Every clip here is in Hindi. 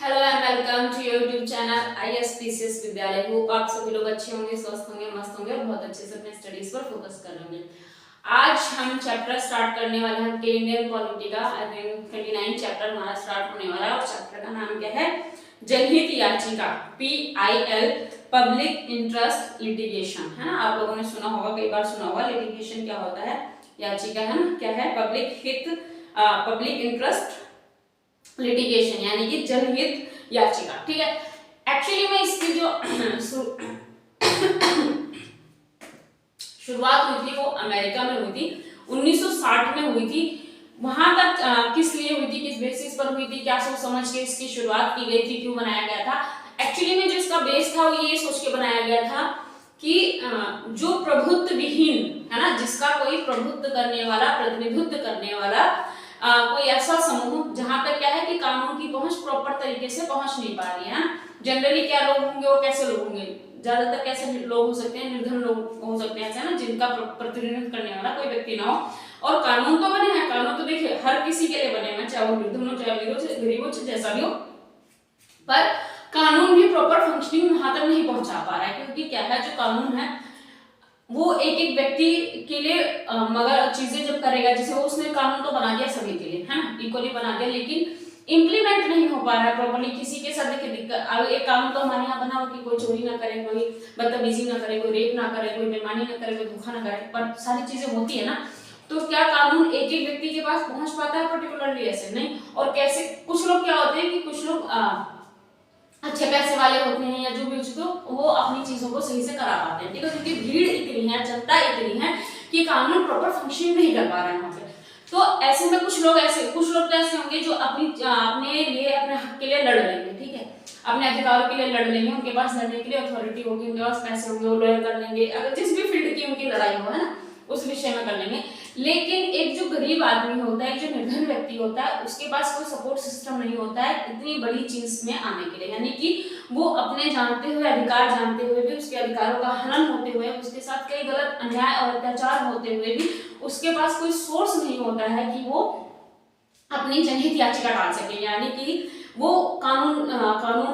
Hello and welcome to your YouTube channel ISPCS विद्यालय। होप आप सभी लोग अच्छे होंगे, स्वस्थ होंगे, मस्त होंगे और बहुत अच्छे से अपने स्टडीज पर फोकस कर रहे होंगे। आज हम चैप्टर स्टार्ट करने वाले हैं के इंडियन पॉलिटी का। आई थिंक 29 चैप्टर हमारा स्टार्ट होने वाला है और चैप्टर का नाम क्या है? जनहित याचिका, PIL, पब्लिक इंटरेस्ट लिटिगेशन, है ना। आप लोगों ने सुना होगा, कई बार सुना होगा। लिटिगेशन क्या होता है? याचिका, है ना। क्या है? पब्लिक इंटरेस्ट लिटिगेशन यानी कि जनहित याचिका। ठीक है। एक्चुअली में इसकी जो शुरुआत हुई थी वो अमेरिका में हुई थी, 1960 में हुई थी। वहां तक किस लिए हुई थी, किस बेसिस पर हुई थी, क्या सोच समझ के इसकी शुरुआत की गई थी, क्यों बनाया गया था? एक्चुअली में जो इसका बेस था वो ये सोच के बनाया गया था कि जो प्रभुत्व विहीन, है ना, जिसका कोई प्रभुत्व करने वाला, प्रतिनिधित्व करने वाला कोई ऐसा समूह जहां तक क्या है कि कानून की पहुंच प्रॉपर तरीके से पहुंच नहीं पा रही है। जनरली क्या लोग होंगे, वो कैसे लोग होंगे? ज्यादातर कैसे लोग हो सकते हैं? निर्धन लोग हो सकते हैं, ऐसा ना, जिनका प्रतिनिधित्व करने वाला कोई व्यक्ति ना हो। और कानून तो बने हैं, कानून तो देखिए हर किसी के लिए बने हैं, चाहे वो निर्धन हो, चाहे गरीब हो, जैसा भी हो, पर कानून भी प्रॉपर फंक्शनिंग वहां तक नहीं पहुंचा पा रहा है। क्योंकि क्या है, जो कानून है वो एक एक व्यक्ति के लिए मगर चीजें जब करेगा, जैसे वो उसने कानून तो बना दिया सभी के लिए, है ना, इक्वली बना दिया, लेकिन इम्प्लीमेंट नहीं हो पा रहा है प्रॉपर्ली। किसी के साथ देखिए दिक्कत, एक कानून तो हमारे यहाँ बना हो कि कोई चोरी ना करे, कोई बदतमीजी ना करे, कोई रेप ना करे, कोई बेईमानी ना करे, कोई धोखा ना करे, पर सारी चीजें होती है ना। तो क्या कानून एक एक व्यक्ति के पास पहुंच पाता है पर्टिकुलरली? ऐसे नहीं। और कैसे कुछ लोग क्या होते हैं कि कुछ लोग अच्छे पैसे वाले होते हैं या जो भी, तो वो अपनी चीजों को सही से करा पाते हैं। ठीक है, क्योंकि भीड़ इतनी है, जनता इतनी है कि कानून प्रॉपर फंक्शन नहीं कर पा रहे हैं वहां पे। तो ऐसे में कुछ लोग तो ऐसे होंगे जो अपने लिए, अपने हक के लिए लड़ लेंगे। ठीक है, अपने अधिकारों के लिए लड़ लेंगे, उनके पास लड़ने के लिए अथॉरिटी होगी, उनके पास पैसे होंगे, वो लॉयर कर लेंगे, अगर जिस भी फील्ड की उनकी लड़ाई हो, है ना, उस विषय में कर लेंगे। लेकिन एक जो गरीब आदमी होता है, एक जो निर्धन व्यक्ति होता है, उसके पास कोई सपोर्ट सिस्टम नहीं होता है इतनी बड़ी चीज में आने के लिए। यानी कि वो अपने जानते हुए, अधिकार जानते हुए भी, उसके अधिकारों का हनन होते हुए, उसके साथ कई गलत अन्याय और अत्याचार होते हुए भी उसके पास कोई सोर्स नहीं होता है कि वो अपनी जनहित याचिका डाल सके। यानी कि वो कानून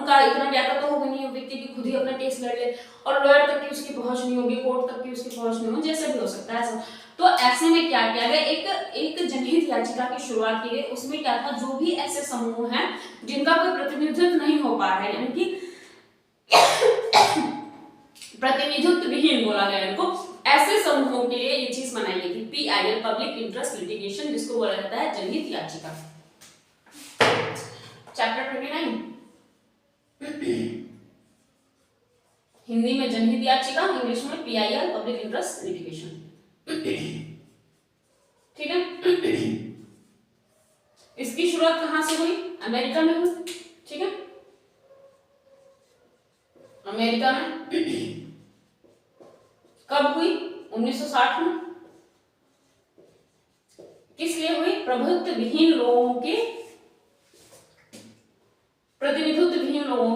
का इतना ज्ञाता तो होगा नहीं व्यक्ति की खुद ही अपना केस लड़ ले, और लॉयर तक की उसकी पहुंच नहीं होगी, कोर्ट तक की उसकी पहुंच नहीं होगी, जैसे भी हो सकता है ऐसा। तो ऐसे में क्या किया गया, एक जनहित याचिका की शुरुआत की गई। उसमें क्या था, जो भी ऐसे समूह हैं जिनका कोई प्रतिनिधित्व नहीं हो पा रहा है, यानी कि प्रतिनिधित्व विहीन बोला गया इनको, ऐसे समूहों के लिए ये चीज बनाई गई थी, PIL, पब्लिक इंटरेस्ट लिटिगेशन, जिसको बोला जाता है जनहित याचिका। चैप्टर 29 हिंदी में जनहित याचिका, इंग्लिश में PIL, पब्लिक इंटरेस्ट लिटिगेशन। ठीक है। इसकी शुरुआत कहां से हुई? अमेरिका में हुई। ठीक है, अमेरिका में कब हुई? 1960 में। किस लिए हुई? प्रभुत्व विहीन लोगों के, प्रतिनिधित्व विहीन लोगों,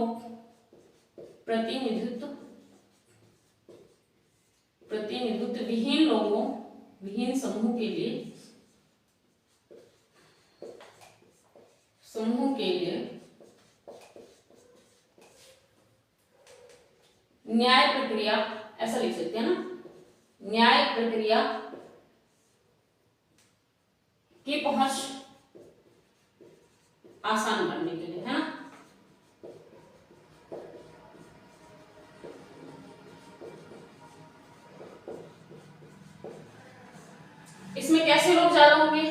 प्रतिनिधित्व विहीन लोगों, विहीन समूह के लिए, न्याय प्रक्रिया, ऐसा लिख सकते हैं ना, न्याय प्रक्रिया की पहुंच आसान करने के लिए, है ना। इसमें कैसे लोग ज्यादा होंगे?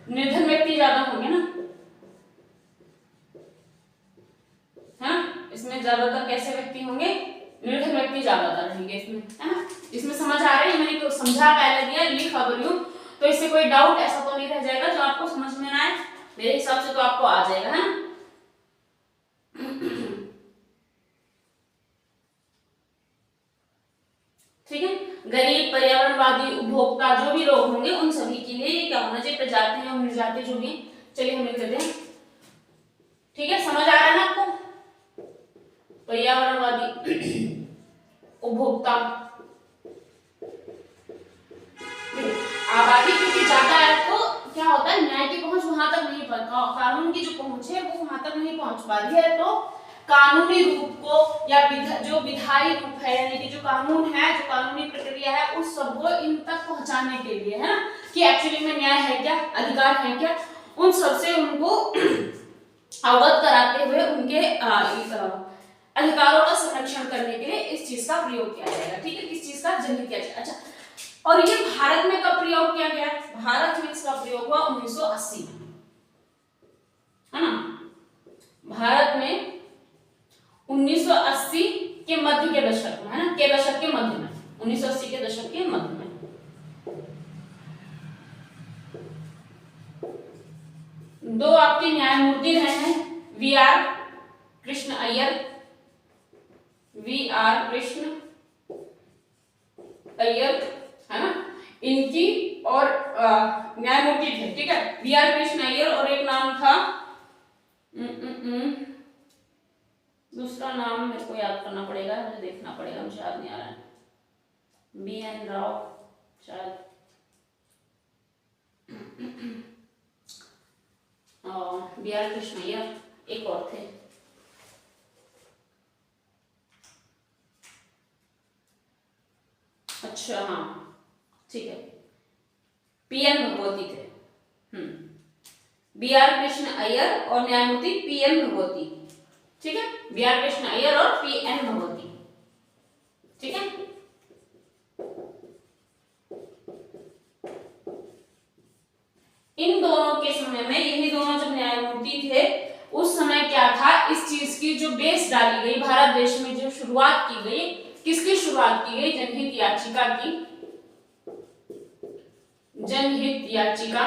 निर्धन व्यक्ति ज्यादा होंगे ना, है ना। इसमें ज्यादातर कैसे व्यक्ति होंगे? निर्धन व्यक्ति ज्यादातर रहेंगे इसमें, है ना। इसमें समझ आ रही है? मैंने तो समझा पहले दिया, लिख अब रही हूं, तो इससे कोई डाउट ऐसा तो नहीं रह जाएगा जो आपको समझ में ना आए। मेरे हिसाब से तो आपको आ जाएगा, है ना। ठीक है, गरीब, पर्यावरणवादी, उपभोक्ता, जो भी लोग होंगे उन सभी के लिए ये क्या होना चाहिए? प्रजाति और निर्जाति जो भी, चलिए हम लिख देते हैं। ठीक है, समझ आ रहा है ना आपको? पर्यावरणवादी, उपभोक्ता, आबादी क्योंकि ज्यादा है तो क्या होता है, न्याय की पहुंच वहां तक नहीं कानून की जो पहुंच है वो वहां तक नहीं पहुंच पा रही है, तो कानूनी रूप को या जो विधायी रूप है यानी कि जो कानून है, जो कानूनी प्रक्रिया है, उस सबको इन तक पहुंचाने के लिए, है ना, कि एक्चुअली में न्याय है क्या, अधिकार है क्या, उन सबसे उनको अवगत कराते हुए उनके अधिकारों का संरक्षण करने के लिए इस चीज का प्रयोग किया जाएगा। ठीक है, किस चीज का, जनहित याचिका। अच्छा, और ये भारत में कब प्रयोग किया गया? भारत में इसका प्रयोग हुआ 1980 में, है ना, भारत में 1980 के मध्य के दशक में, है ना, के दशक के मध्य में, 1980 के दशक के मध्य में। दो आपके न्यायमूर्ति रहे हैं, V R Krishna Iyer, V R Krishna Iyer, है ना, इनकी और न्यायमूर्ति थे। ठीक है, वी आर कृष्ण अय्यर, और एक नाम था दूसरा नाम मेरे को याद करना पड़ेगा, मुझे देखना पड़ेगा, मुझे याद नहीं आ रहा है, बी एन राव शायद, बी आर कृष्ण अय्यर, एक और थे, अच्छा हाँ ठीक है, पी एन भगवती थे। बी आर कृष्ण अय्यर और न्यायमूर्ति पी एन भगवती। ठीक है, बी आर कृष्ण अय्यर और पी एन भगवती। ठीक है, इन दोनों के समय में, यही दोनों जब न्यायमूर्ति थे उस समय क्या था, इस चीज की जो बेस डाली गई, भारत देश में जो शुरुआत की गई, किसकी शुरुआत की गई, जनहित याचिका की, जनहित याचिका,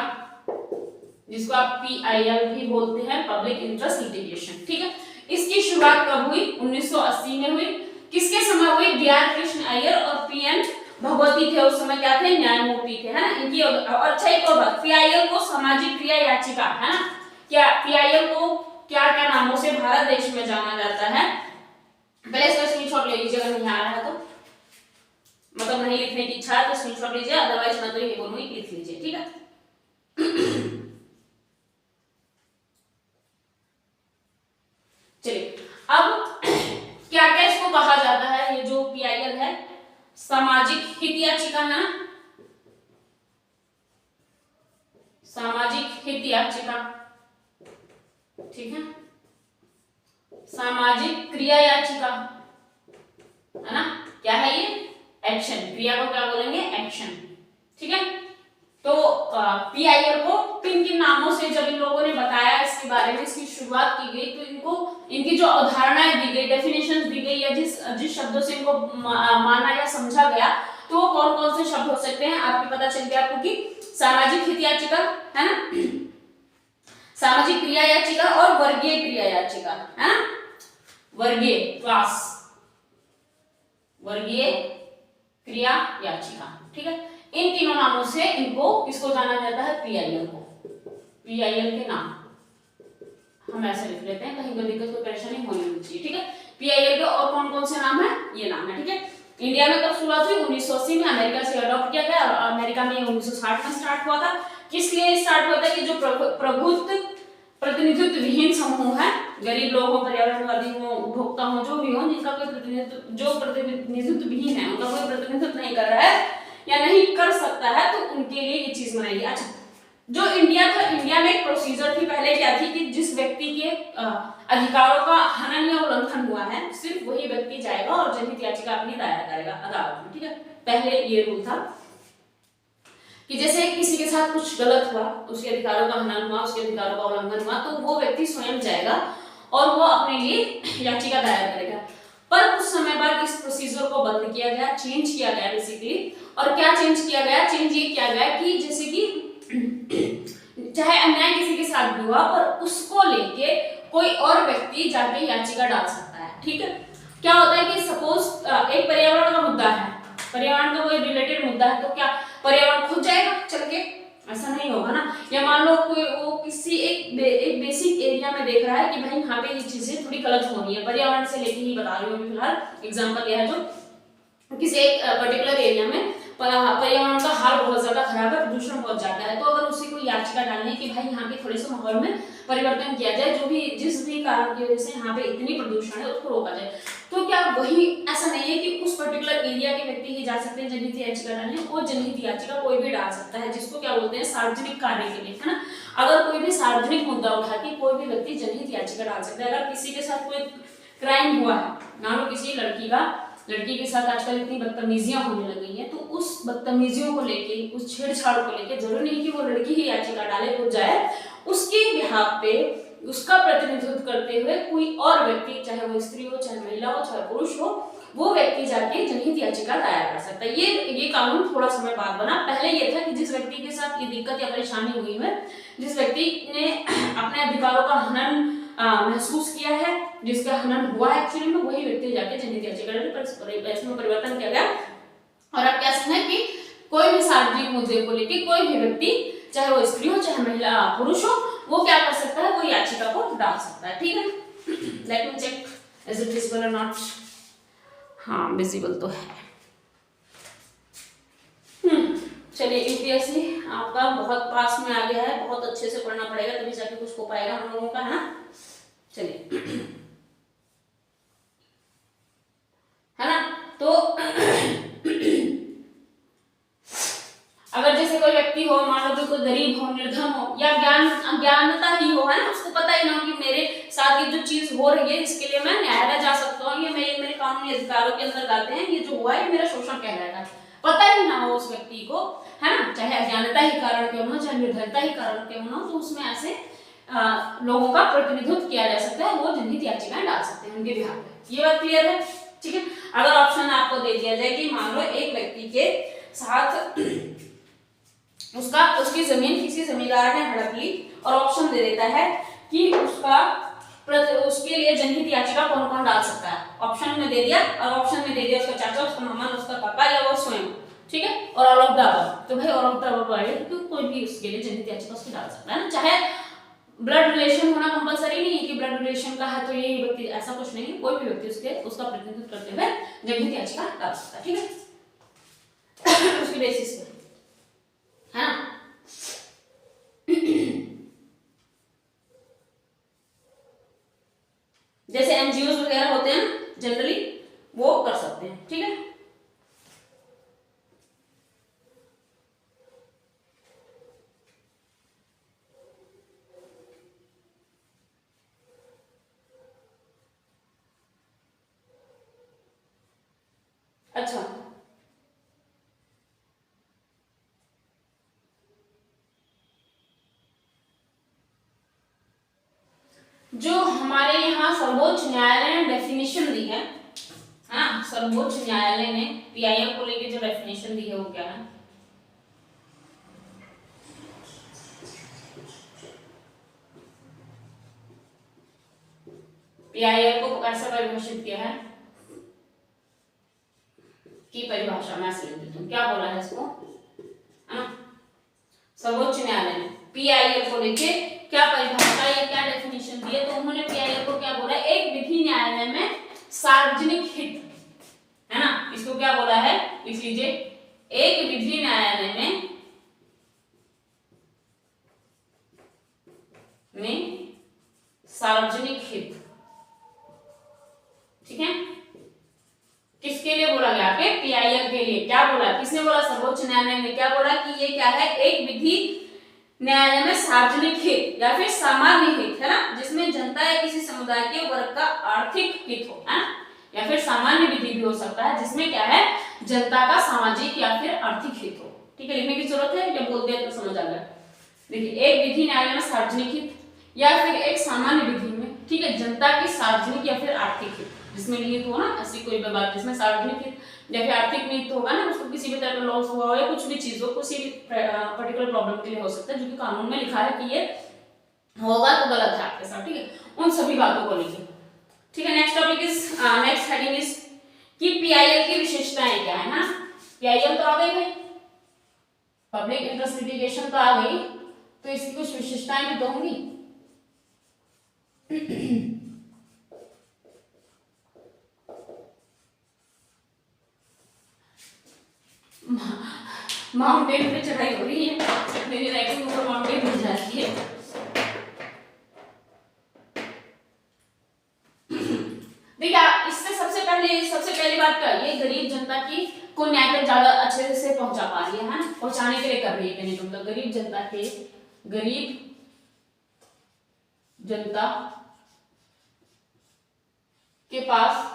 जिसको आप PIL भी बोलते हैं, पब्लिक इंटरेस्ट लिटिगेशन। ठीक है, इसकी शुरुआत कब हुई? 1980 में हुई। किसके समय हुई? बी आर कृष्ण अय्यर और पी एन भगवती थे, उस समय क्या थे, न्यायमूर्ति थे, है ना, इनकी। और अच्छा एक और बात, PIL को सामाजिक क्रिया याचिका, है ना, क्या PIL को क्या क्या नामों से भारत देश में जाना जाता है? पहले इसका स्क्रीनशॉट ले लीजिए, अगर नहीं आ रहा है तो, मतलब नहीं लिखने की इच्छा है तो स्क्रीनशॉट लीजिए, अदरवाइज मैं तो ये बोलूंगी लिख लीजिए। ठीक है, चलिए अब क्या क्या इसको कहा जाता है, ये जो PIL है, सामाजिक हित याचिका है ना, सामाजिक हित याचिका। ठीक है, सामाजिक क्रिया याचिका, है ना, क्या है ये, एक्शन, क्रिया को क्या बोलेंगे, एक्शन। ठीक है, तो PIL को किन किन नामों से जब इन लोगों ने बताया इसके बारे में, इसकी शुरुआत की गई, तो इनको इनकी जो अवधारणाएं दी गई, डेफिनेशन दी गई, या जिस शब्दों से इनको माना या समझा गया, तो वो कौन कौन से शब्द हो सकते हैं, आपको पता चल गया आपको कि सामाजिक हित याचिका, है ना, सामाजिक क्रिया याचिका और वर्गीय क्रिया याचिका, है ना, वर्गीय क्लास, वर्गीय क्रिया याचिका। ठीक है, इन तीनों नामों से इनको किसको जाना जाता है, PIL को, PIL के नाम हम ऐसे लिख लेते हैं, कहीं कोई दिक्कत कोई परेशानी होनी नहीं चाहिए। ठीक है, PIL के और कौन कौन से नाम है, ये नाम है। ठीक है, इंडिया में कब शुरुआत हुई, 1980 में, अमेरिका से अडॉप्ट किया गया, अमेरिका में 1960 में स्टार्ट हुआ था। किस लिए स्टार्ट हुआ था कि जो प्रभुत्व प्रतिनिधित्व विहीन समूह है, गरीब लोग हो, पर्यावरणवादी हो, उपभोक्ता हो, जो भी हो, जिनका कोई प्रतिनिधित्व, जो प्रतिनिधित्व विहीन है, उनका कोई प्रतिनिधित्व नहीं कर रहा है या नहीं कर सकता है, तो उनके लिए ये चीज बनाई गई। अच्छा, जो इंडिया था, इंडिया में एक प्रोसीजर थी पहले, क्या थी कि जिस व्यक्ति के अधिकारों का हनन या उल्लंघन हुआ है, सिर्फ वही व्यक्ति जाएगा और जनहित याचिका अपनी दायर करेगा अदालत में। ठीक है, पहले ये रूल था कि जैसे किसी के साथ कुछ गलत हुआ, उसके अधिकारों का हनन हुआ, उसके अधिकारों का उल्लंघन हुआ, तो वो व्यक्ति स्वयं जाएगा और वो अपने लिए याचिका दायर करेगा। पर कुछ समय बाद इस प्रोसीजर को बंद किया गया, चेंज किया गया बेसिकली। और क्या चेंज किया गया? चेंज ये किया गया कि जैसे कि चाहे अन्याय किसी के साथ भी हुआ, पर उसको लेके कोई और व्यक्ति जाके याचिका डाल सकता है। ठीक है, क्या होता है कि सपोज एक पर्यावरण का मुद्दा है, पर्यावरण का कोई रिलेटेड मुद्दा है, तो क्या पर्यावरण खुद जाएगा चल के? ऐसा नहीं होगा ना। या मान लो कोई वो किसी एक बेसिक एरिया में देख रहा है कि भाई यहाँ पे ये चीजें थोड़ी गलत हो रही है, पर्यावरण से लेके ही बता रही हूँ फिलहाल एग्जांपल यह है, जो किसी एक पर्टिकुलर एरिया में पर्यावरण का हाल बहुत ज्यादा खराब है, प्रदूषण बहुत ज्यादा है। तो अगर उसी को याचिका डालने की भाई यहाँ के थोड़े से माहौल में परिवर्तन किया जाए, जो भी जिस भी कारण की वजह से यहाँ पे इतनी प्रदूषण है उसको रोका जाए, तो क्या वही ऐसा नहीं है कि उस पर्टिकुलर एरिया के व्यक्ति ही जा सकते हैं जनहित याचिका डालने? वो जनहित याचिका कोई भी डाल सकता है, जिसको क्या बोलते हैं सार्वजनिक कार्य के लिए, है ना। अगर कोई भी सार्वजनिक मुद्दा उठा के कोई भी व्यक्ति जनहित याचिका डाल सकता है। अगर किसी के साथ कोई क्राइम हुआ है, मान लो किसी लड़की के साथ आजकल इतनी बदतमीजियां होने लगी हैं, तो उस बदतमीजियों को लेके, उस छेड़छाड़ को लेके, जरूरी नहीं कि वो लड़की ही याचिका डाले, वो जाए उसके बिहाफ पे उसका प्रतिनिधित्व करते हुए कोई और व्यक्ति, चाहे वो स्त्री हो, चाहे महिला हो, चाहे पुरुष हो, वो व्यक्ति जाके जनहित याचिका दायर कर सकता है। ये कानून थोड़ा समय बाद बना। पहले ये था कि जिस व्यक्ति के साथ ये दिक्कत या परेशानी हुई है, जिस व्यक्ति ने अपने अधिकारों का हनन महसूस किया है, जिसका हनन हुआ है एक्चुअली में, वही व्यक्ति जाके जनहित याचिका डाले। पर इसमें परिवर्तन किया गया और अब क्या है कि कोई भी सार्वजनिक मुद्दे को लेकर कोई भी व्यक्ति, चाहे वो स्त्री हो, चाहे महिला पुरुष हो, वो क्या कर सकता है, वो याचिका को डाल सकता है। ठीक है, let me check is it visible or not. हाँ, विजिबल तो है। चलिए, यूपीएससी आपका बहुत पास में आ गया है, बहुत अच्छे से पढ़ना पड़ेगा तभी जाके कुछ हो पाएगा हम लोगों का, है ना। चलिए, है ना। तो अगर जैसे कोई व्यक्ति हो, मान लो कोई गरीब हो, निर्धन हो, या अज्ञानता ही हो, है ना, उसको पता ही ना हो कि मेरे साथ ये जो चीज हो रही है इसके लिए मैं न्यायालय जा सकता हूँ, ये मेरे कानूनी अधिकारों के अंदर आते हैं, ये जो हुआ है मेरा शोषण कहलाएगा, पता ही ना हो उस व्यक्ति को, है ना, चाहे अज्ञानता ही कारण क्यों ना, चाहे निर्धनता ही कारण क्यों ना, तो उसमें ऐसे लोगों का प्रतिनिधित्व किया जा सकता है, वो जनहित याचिकाएं डाल सकते हैं उनके बिहार पे। ये बात क्लियर है? ठीक है। अगर ऑप्शन आपको दे दिया जाए कि मान लो एक व्यक्ति के साथ उसकी जमीन किसी जमींदार ने हड़प ली और ऑप्शन दे देता है कि उसके लिए जनहित याचिका कौन कौन डाल सकता है, ऑप्शन में दे दिया, और ऑप्शन में दे दिया उसका चाचा, उसका मामा, उसका पापा या वो स्वयं, ठीक है, और ऑल ऑफ द अबव, तो भाई ऑल ऑफ द अबव आए तो कोई भी उसके लिए जनहित याचिका उसकी डाल सकता है ना। चाहे ब्लड रिलेशन होना कंपलसरी नहीं है कि ब्लड रिलेशन का है तो यही व्यक्ति, ऐसा कुछ नहीं है, कोई भी व्यक्ति उसका प्रतिनिधित्व करते हुए जनहित याचिका डाल सकता है। ठीक है, उसकी बेसिस पे, है ना। जैसे एनजीओ वगैरह होते हैं जनरली, वो कर सकते हैं। ठीक है, अच्छा, जो हमारे यहाँ सर्वोच्च न्यायालय ने डेफिनेशन दी है, हाँ, सर्वोच्च न्यायालय ने पीआईएल को लेकर जो डेफिनेशन दी है वो क्या है? पीआईएल को कैसे परिभाषित किया है की परिभाषा मैं ऐसे लिख देती हूँ, क्या बोला है इसको, है ना। सर्वोच्च न्यायालय ने पीआईएल को लेके क्या परिभाषा या क्या डेफिनेशन दी है, तो उन्होंने पीआईएल को क्या बोला, एक विधि न्यायालय में सार्वजनिक हित, है ना, इसको क्या बोला है, लिख लीजिए, एक विधि न्यायालय में सार्वजनिक हित। ठीक है, किसके लिए बोला गया, आपके पीआईएल के लिए। क्या बोला, किसने बोला, सर्वोच्च न्यायालय ने क्या बोला कि ये क्या है, एक विधि न्यायालय में सार्वजनिक हित या फिर सामान्य हित, है ना, जिसमें जनता या किसी समुदाय के वर्ग का आर्थिक हित हो, है ना, या फिर सामान्य विधि भी हो सकता है जिसमें क्या है, जनता का सामाजिक या फिर आर्थिक हित हो। ठीक है, लिखने की जरूरत है या बोल दिया तो समझ आ गया। देखिए, एक विधि न्यायालय में सार्वजनिक हित या फिर एक सामान्य विधि में, ठीक है, जनता की सार्वजनिक या फिर आर्थिक हित जिसमें निहित हो ना, ऐसी कोई भी बात जिसमें सार्वजनिक हित या फिर आर्थिक निहित होगा ना, उसको किसी भी तरह का लॉस हुआ हो या कुछ भी चीज हो, किसी भी पर्टिकुलर प्रॉब्लम के लिए हो सकता है, जो कि कानून में लिखा है कि ये होगा तो गलत है आपके साथ। ठीक है, उन सभी बातों को लीजिए। ठीक है, next topic is, next heading is कि पीआईएल की विशेषताएं क्या है ना। पीआईएल तो आ गई भाई, पब्लिक इंटरेस्ट लिटिगेशन तो आ गई, तो इसकी कुछ विशेषताएं भी तो होंगी। माउंटेन पे चढ़ाई हो रही है, मेरी राइटिंग ऊपर माउंटेन पे जाती है। देखिए इससे सबसे पहली बात क्या है, ये गरीब जनता की को न्याय तक ज्यादा अच्छे से पहुंचा पा रही है ना, पहुंचाने के लिए कर रही है। कहने का मतलब गरीब जनता के पास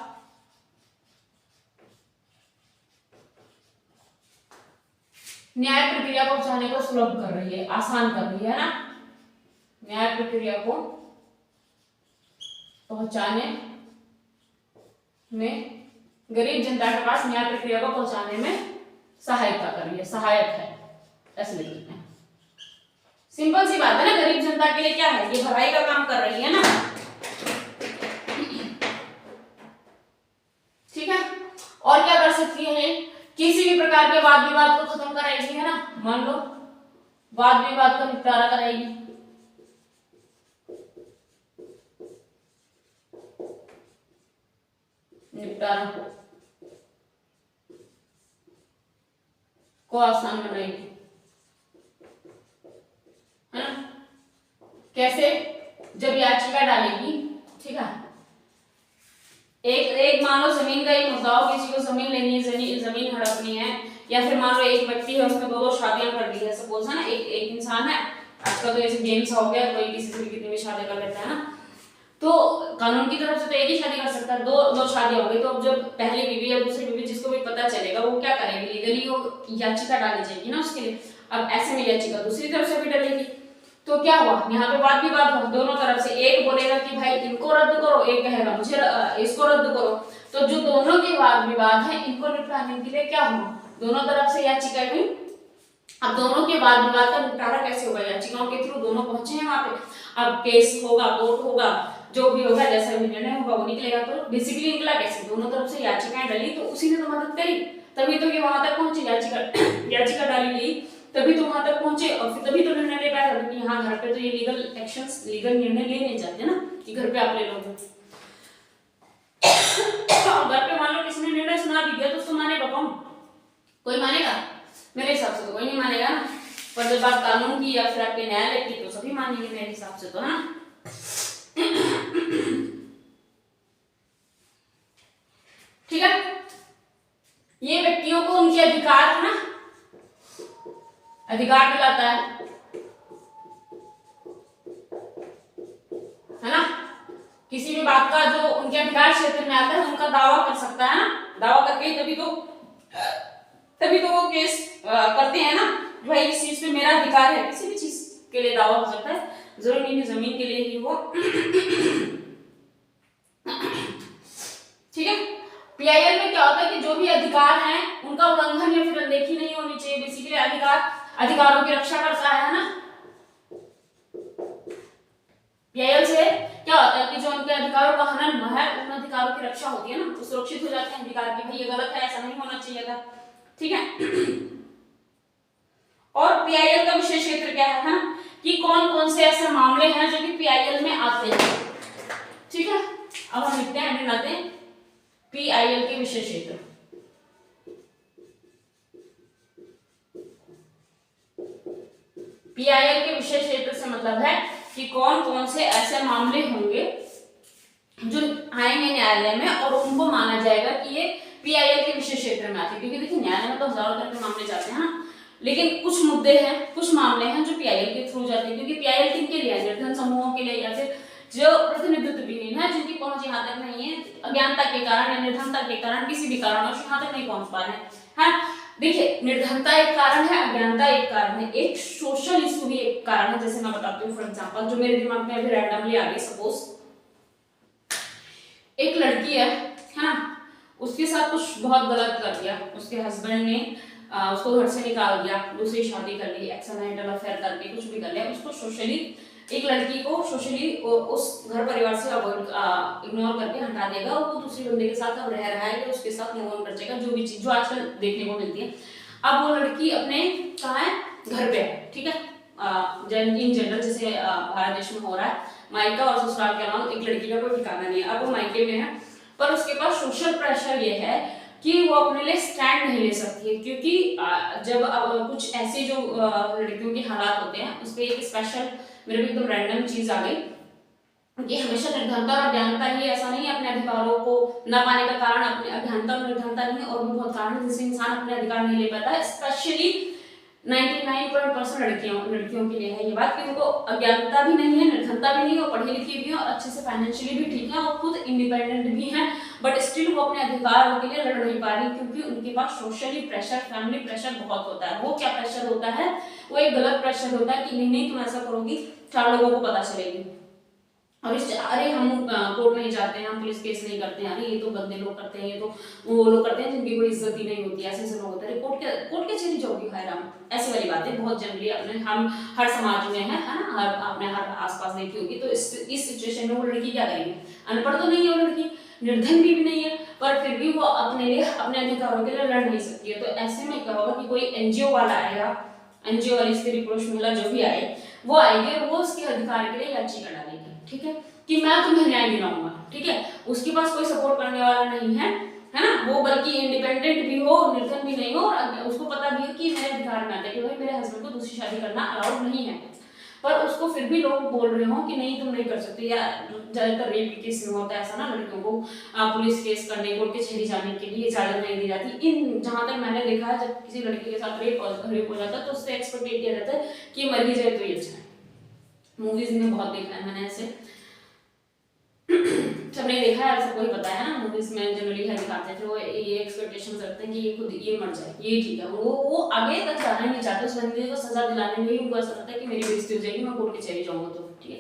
न्याय प्रक्रिया पहुंचाने को सुलभ कर रही है, आसान कर रही है ना, न्याय प्रक्रिया को पहुंचाने में, गरीब जनता के पास न्याय प्रक्रिया को पहुंचाने में सहायता कर रही है, सहायक है, ऐसे लिख लेते हैं। सिंपल सी बात है ना, गरीब जनता के लिए क्या है, ये भलाई का काम कर रही है ना, ठीक है। और क्या कर सकती है, किसी भी प्रकार के वाद विवाद को खत्म कराएगी, है ना, मान लो वाद विवाद का निपटारा कराएगी, निपटारा को आसान बनाएगी, है ना। कैसे, जब याचिका डालेगी, ठीक है, एक मान लो जमीन का ही मुद्दा हो, किसी को जमीन लेनी है, जमीन हड़पनी है, या फिर मान लो एक व्यक्ति है उसने दो शादियां कर ली है, सपोज है ना, एक इंसान है, आजकल तो ऐसे गेम्स हो गया, कोई किसी से कितनी भी शादी कर लेता है ना, तो कानून की तरफ से तो एक ही शादी कर सकता है, दो शादी हो गई, तो अब जब पहली बीवी या दूसरी बीवी जिसको भी पता चलेगा वो क्या करेगी, लीगली वो याचिका डाली जाएगी ना उसके लिए। अब ऐसे में याचिका दूसरी तरफ से भी डलेगी, तो क्या हुआ, यहाँ पे वाद विवाद हुआ दोनों तरफ से, एक बोलेगा कि भाई इनको रद्द करो, एक कहेगा मुझे इसको रद्द करो, तो जो दोनों के वाद विवाद है इनको निपटाने के लिए क्या हुआ, दोनों तरफ से याचिका हुई। अब दोनों के वाद विवाद का निपटारा कैसे होगा, याचिकाओं के थ्रू दोनों पहुंचे हैं वहां पे, अब केस होगा, कोर्ट होगा, जो भी होगा, जैसा भी निर्णय होगा वो निकलेगा। तो बेसिकली निकला कैसे, दोनों तरफ से याचिकाएं डली तो उसी ने तो मदद करी, तभी तो ये वहां तक पहुंचे, याचिका डाली गई तभी तो वहां तक पहुंचे, और फिर तभी तो निर्णय ले पाया, क्योंकि यहाँ घर पे तो ये लीगल एक्शंस, लीगल निर्णय ले नहीं जाते ना, कि घर पे आप ले लो। घर पे मान लो किसी ने निर्णय सुना भी दिया तो उसको मानेगा कौन, कोई मानेगा, मेरे हिसाब से तो कोई नहीं मानेगा ना, पर जब बात कानून की या फिर आपके न्यायालय की तो सभी मानेंगे मेरे हिसाब से तो, है ना। ठीक है, ये व्यक्तियों को उनके अधिकार है ना, अधिकार दिलाता है ना, किसी भी बात का जो उनके अधिकार क्षेत्र में आता है उनका दावा कर सकता है ना, दावा करके तभी तो वो केस करते हैं ना, भाई इस चीज पे मेरा अधिकार है, किसी भी चीज के लिए दावा हो सकता है, जरूरी नहीं कि जमीन के लिए ही हो। ठीक है, पीआईएल में क्या होता है कि जो भी अधिकार हैं उनका उल्लंघन या फिर अनदेखी नहीं होनी चाहिए, बेसिकली अधिकारों की रक्षा करता है ना। पीआईएल से क्या होता है कि जो उनके अधिकारों का हनन हुआ है उन अधिकारों की रक्षा होती है ना, तो सुरक्षित हो जाते हैं अधिकार की, भाई ये गलत है, ऐसा नहीं होना चाहिए था, ठीक है। और पीआईएल का विशेष क्षेत्र क्या है ना, कि कौन कौन से ऐसे मामले हैं जो कि पीआईएल में आते हैं, ठीक है। अब हम लिखते हैं, बनाते हैं पीआईएल के विशेष क्षेत्र। पीआईएल के विशेष क्षेत्र से मतलब है कि कौन कौन से ऐसे मामले होंगे जो आएंगे न्यायालय में और उनको माना जाएगा कि ये पीआईएल के विशेष क्षेत्र में आते हैं, क्योंकि देखिए न्यायालय में तो हजारों तरह के मामले जाते हैं ना, लेकिन कुछ मुद्दे हैं, कुछ मामले हैं जो पीआईएल के थ्रू जाते हैं, क्योंकि पीआईएल किन के लिए है, निर्धन समूहों के लिए या फिर जो प्रतिनिधित्व विहीन है, जिनकी पहुंच यहाँ तक नहीं है, अज्ञानता के कारण या निर्धनता के कारण किसी भी कारणवश यहाँ तक नहीं पहुंच पा रहे हैं। देखिए निर्धनता एक कारण है, अज्ञानता एक कारण है, एक सोशल इशू भी एक कारण है। जैसे मैं बताती हूँ फॉर एग्जांपल, जो मेरे दिमाग में अभी रैंडमली आ गई, सपोज एक लड़की है ना, उसके साथ कुछ बहुत गलत कर दिया, उसके हस्बैंड ने उसको घर से निकाल दिया, दूसरी शादी कर ली, एक्सट्रामैरिटल अफेयर करके कुछ भी कर लिया, उसको सोशली, एक लड़की को सोशली उस घर परिवार से इग्नोर करके हटा देगा, और वो दूसरी बंदे के साथ अब रह रहा है, उसके साथ मूव ऑन कर जाएगा, जो भी चीज जो आजकल देखने को मिलती है। अब वो लड़की अपने कहाँ है, घर पे है, ठीक है, इन जनरल जैसे भारत देश में हो रहा है, मायका और ससुराल के अलावा एक लड़की का कोई ठिकाना नहीं है। अब वो मायके में है, पर उसके पास सोशल प्रेशर ये है कि वो अपने लिए स्टैंड नहीं ले सकती है, क्योंकि जब अब कुछ ऐसे जो लड़कियों के हालात होते हैं उस पर एक स्पेशल मेरे को एकदम रैंडम चीज आ गई कि हमेशा निर्धनता और अज्ञानता ही ऐसा नहीं है अपने अधिकारों को न पाने का कारण, अपने अज्ञानता और निर्धनता नहीं है, और भी बहुत कारण जिससे इंसान अपने अधिकार नहीं ले पाता। स्पेशली 99% लड़कियों के लिए है ये बात कि उनको अज्ञानता भी नहीं है, निर्धनता भी नहीं है, और पढ़ी लिखी भी है और अच्छे से फाइनेंशियली भी ठीक है और खुद इंडिपेंडेंट भी है, बट स्टिल वो अपने अधिकारों के लिए लड़ नहीं पा रही, क्योंकि उनके पास सोशली प्रेशर, फैमिली प्रेशर बहुत होता है। वो क्या प्रेशर होता है? वो एक गलत प्रेशर होता है कि नहीं तुम ऐसा करोगी 4 लोगों को पता चलेगी, और अरे हम कोर्ट नहीं जाते हैं, हम पुलिस केस नहीं करते हैं, अरे ये तो गंदे लोग करते हैं, ये तो वो लोग करते हैं जिनकी कोई इज्जत ही नहीं होती, ऐसे लोग होते हैं, कोर्ट के चली जाओगी हाय राम, ऐसी वाली बातें बहुत जनरली अपने हम हर समाज में है ना, हर आपने हर आसपास देखी होगी। तो इस सिचुएशन में वो लड़की क्या करेंगे? अनपढ़ तो नहीं है वो लड़की, निर्धन भी नहीं है, पर फिर भी वो अपने लिए अपने अधिकारों के लिए लड़ नहीं सकती है। तो ऐसे में क्या होगा कि कोई एनजीओ वाला आएगा, एनजीओ वाली स्त्री पुरुष महिला जो भी आए वो आएगी और वो उसके अधिकार के लिए याचिका डालेगी, ठीक है, कि मैं तुम्हें न्याय दिलाऊंगा, ठीक है। उसके पास कोई सपोर्ट करने वाला नहीं है, है ना, वो बल्कि इंडिपेंडेंट भी हो, निर्धन भी नहीं हो, और उसको पता भी है कि मेरे अधिकार में आता है कि भाई मेरे हस्बैंड को दूसरी शादी करना अलाउड नहीं है, पर उसको फिर भी लोग बोल रहे हो कि नहीं तुम नहीं कर सकते। या ज्यादातर रेप केस में होता है ऐसा ना, लड़कियों को पुलिस केस करने, कोर्ट कचहरी जाने के लिए इजाजत नहीं दी जाती। इन जहां तक मैंने देखा है, जब किसी लड़की के साथ रेप हो जाता है तो उससे एक्सपेक्ट किया जाता है कि मर ही जाए तो ये अच्छा है। मूवीज में बहुत देखा है मैंने ऐसे, सबने देखा है, सबको ही पता है ना, मूवीज में जनरली है दिखाते हैं, फिर वो ये एक्सपेक्टेशन रखते हैं कि ये खुद ये मर जाए, ये ठीक है, वो आगे तक जाना नहीं चाहते, उस बंदे को सजा दिलाने में ही उनको ऐसा लगता है कि मेरी बेइज्जती हो जाएगी, मैं कोर्ट कचहरी जाऊंगा तो, ठीक है।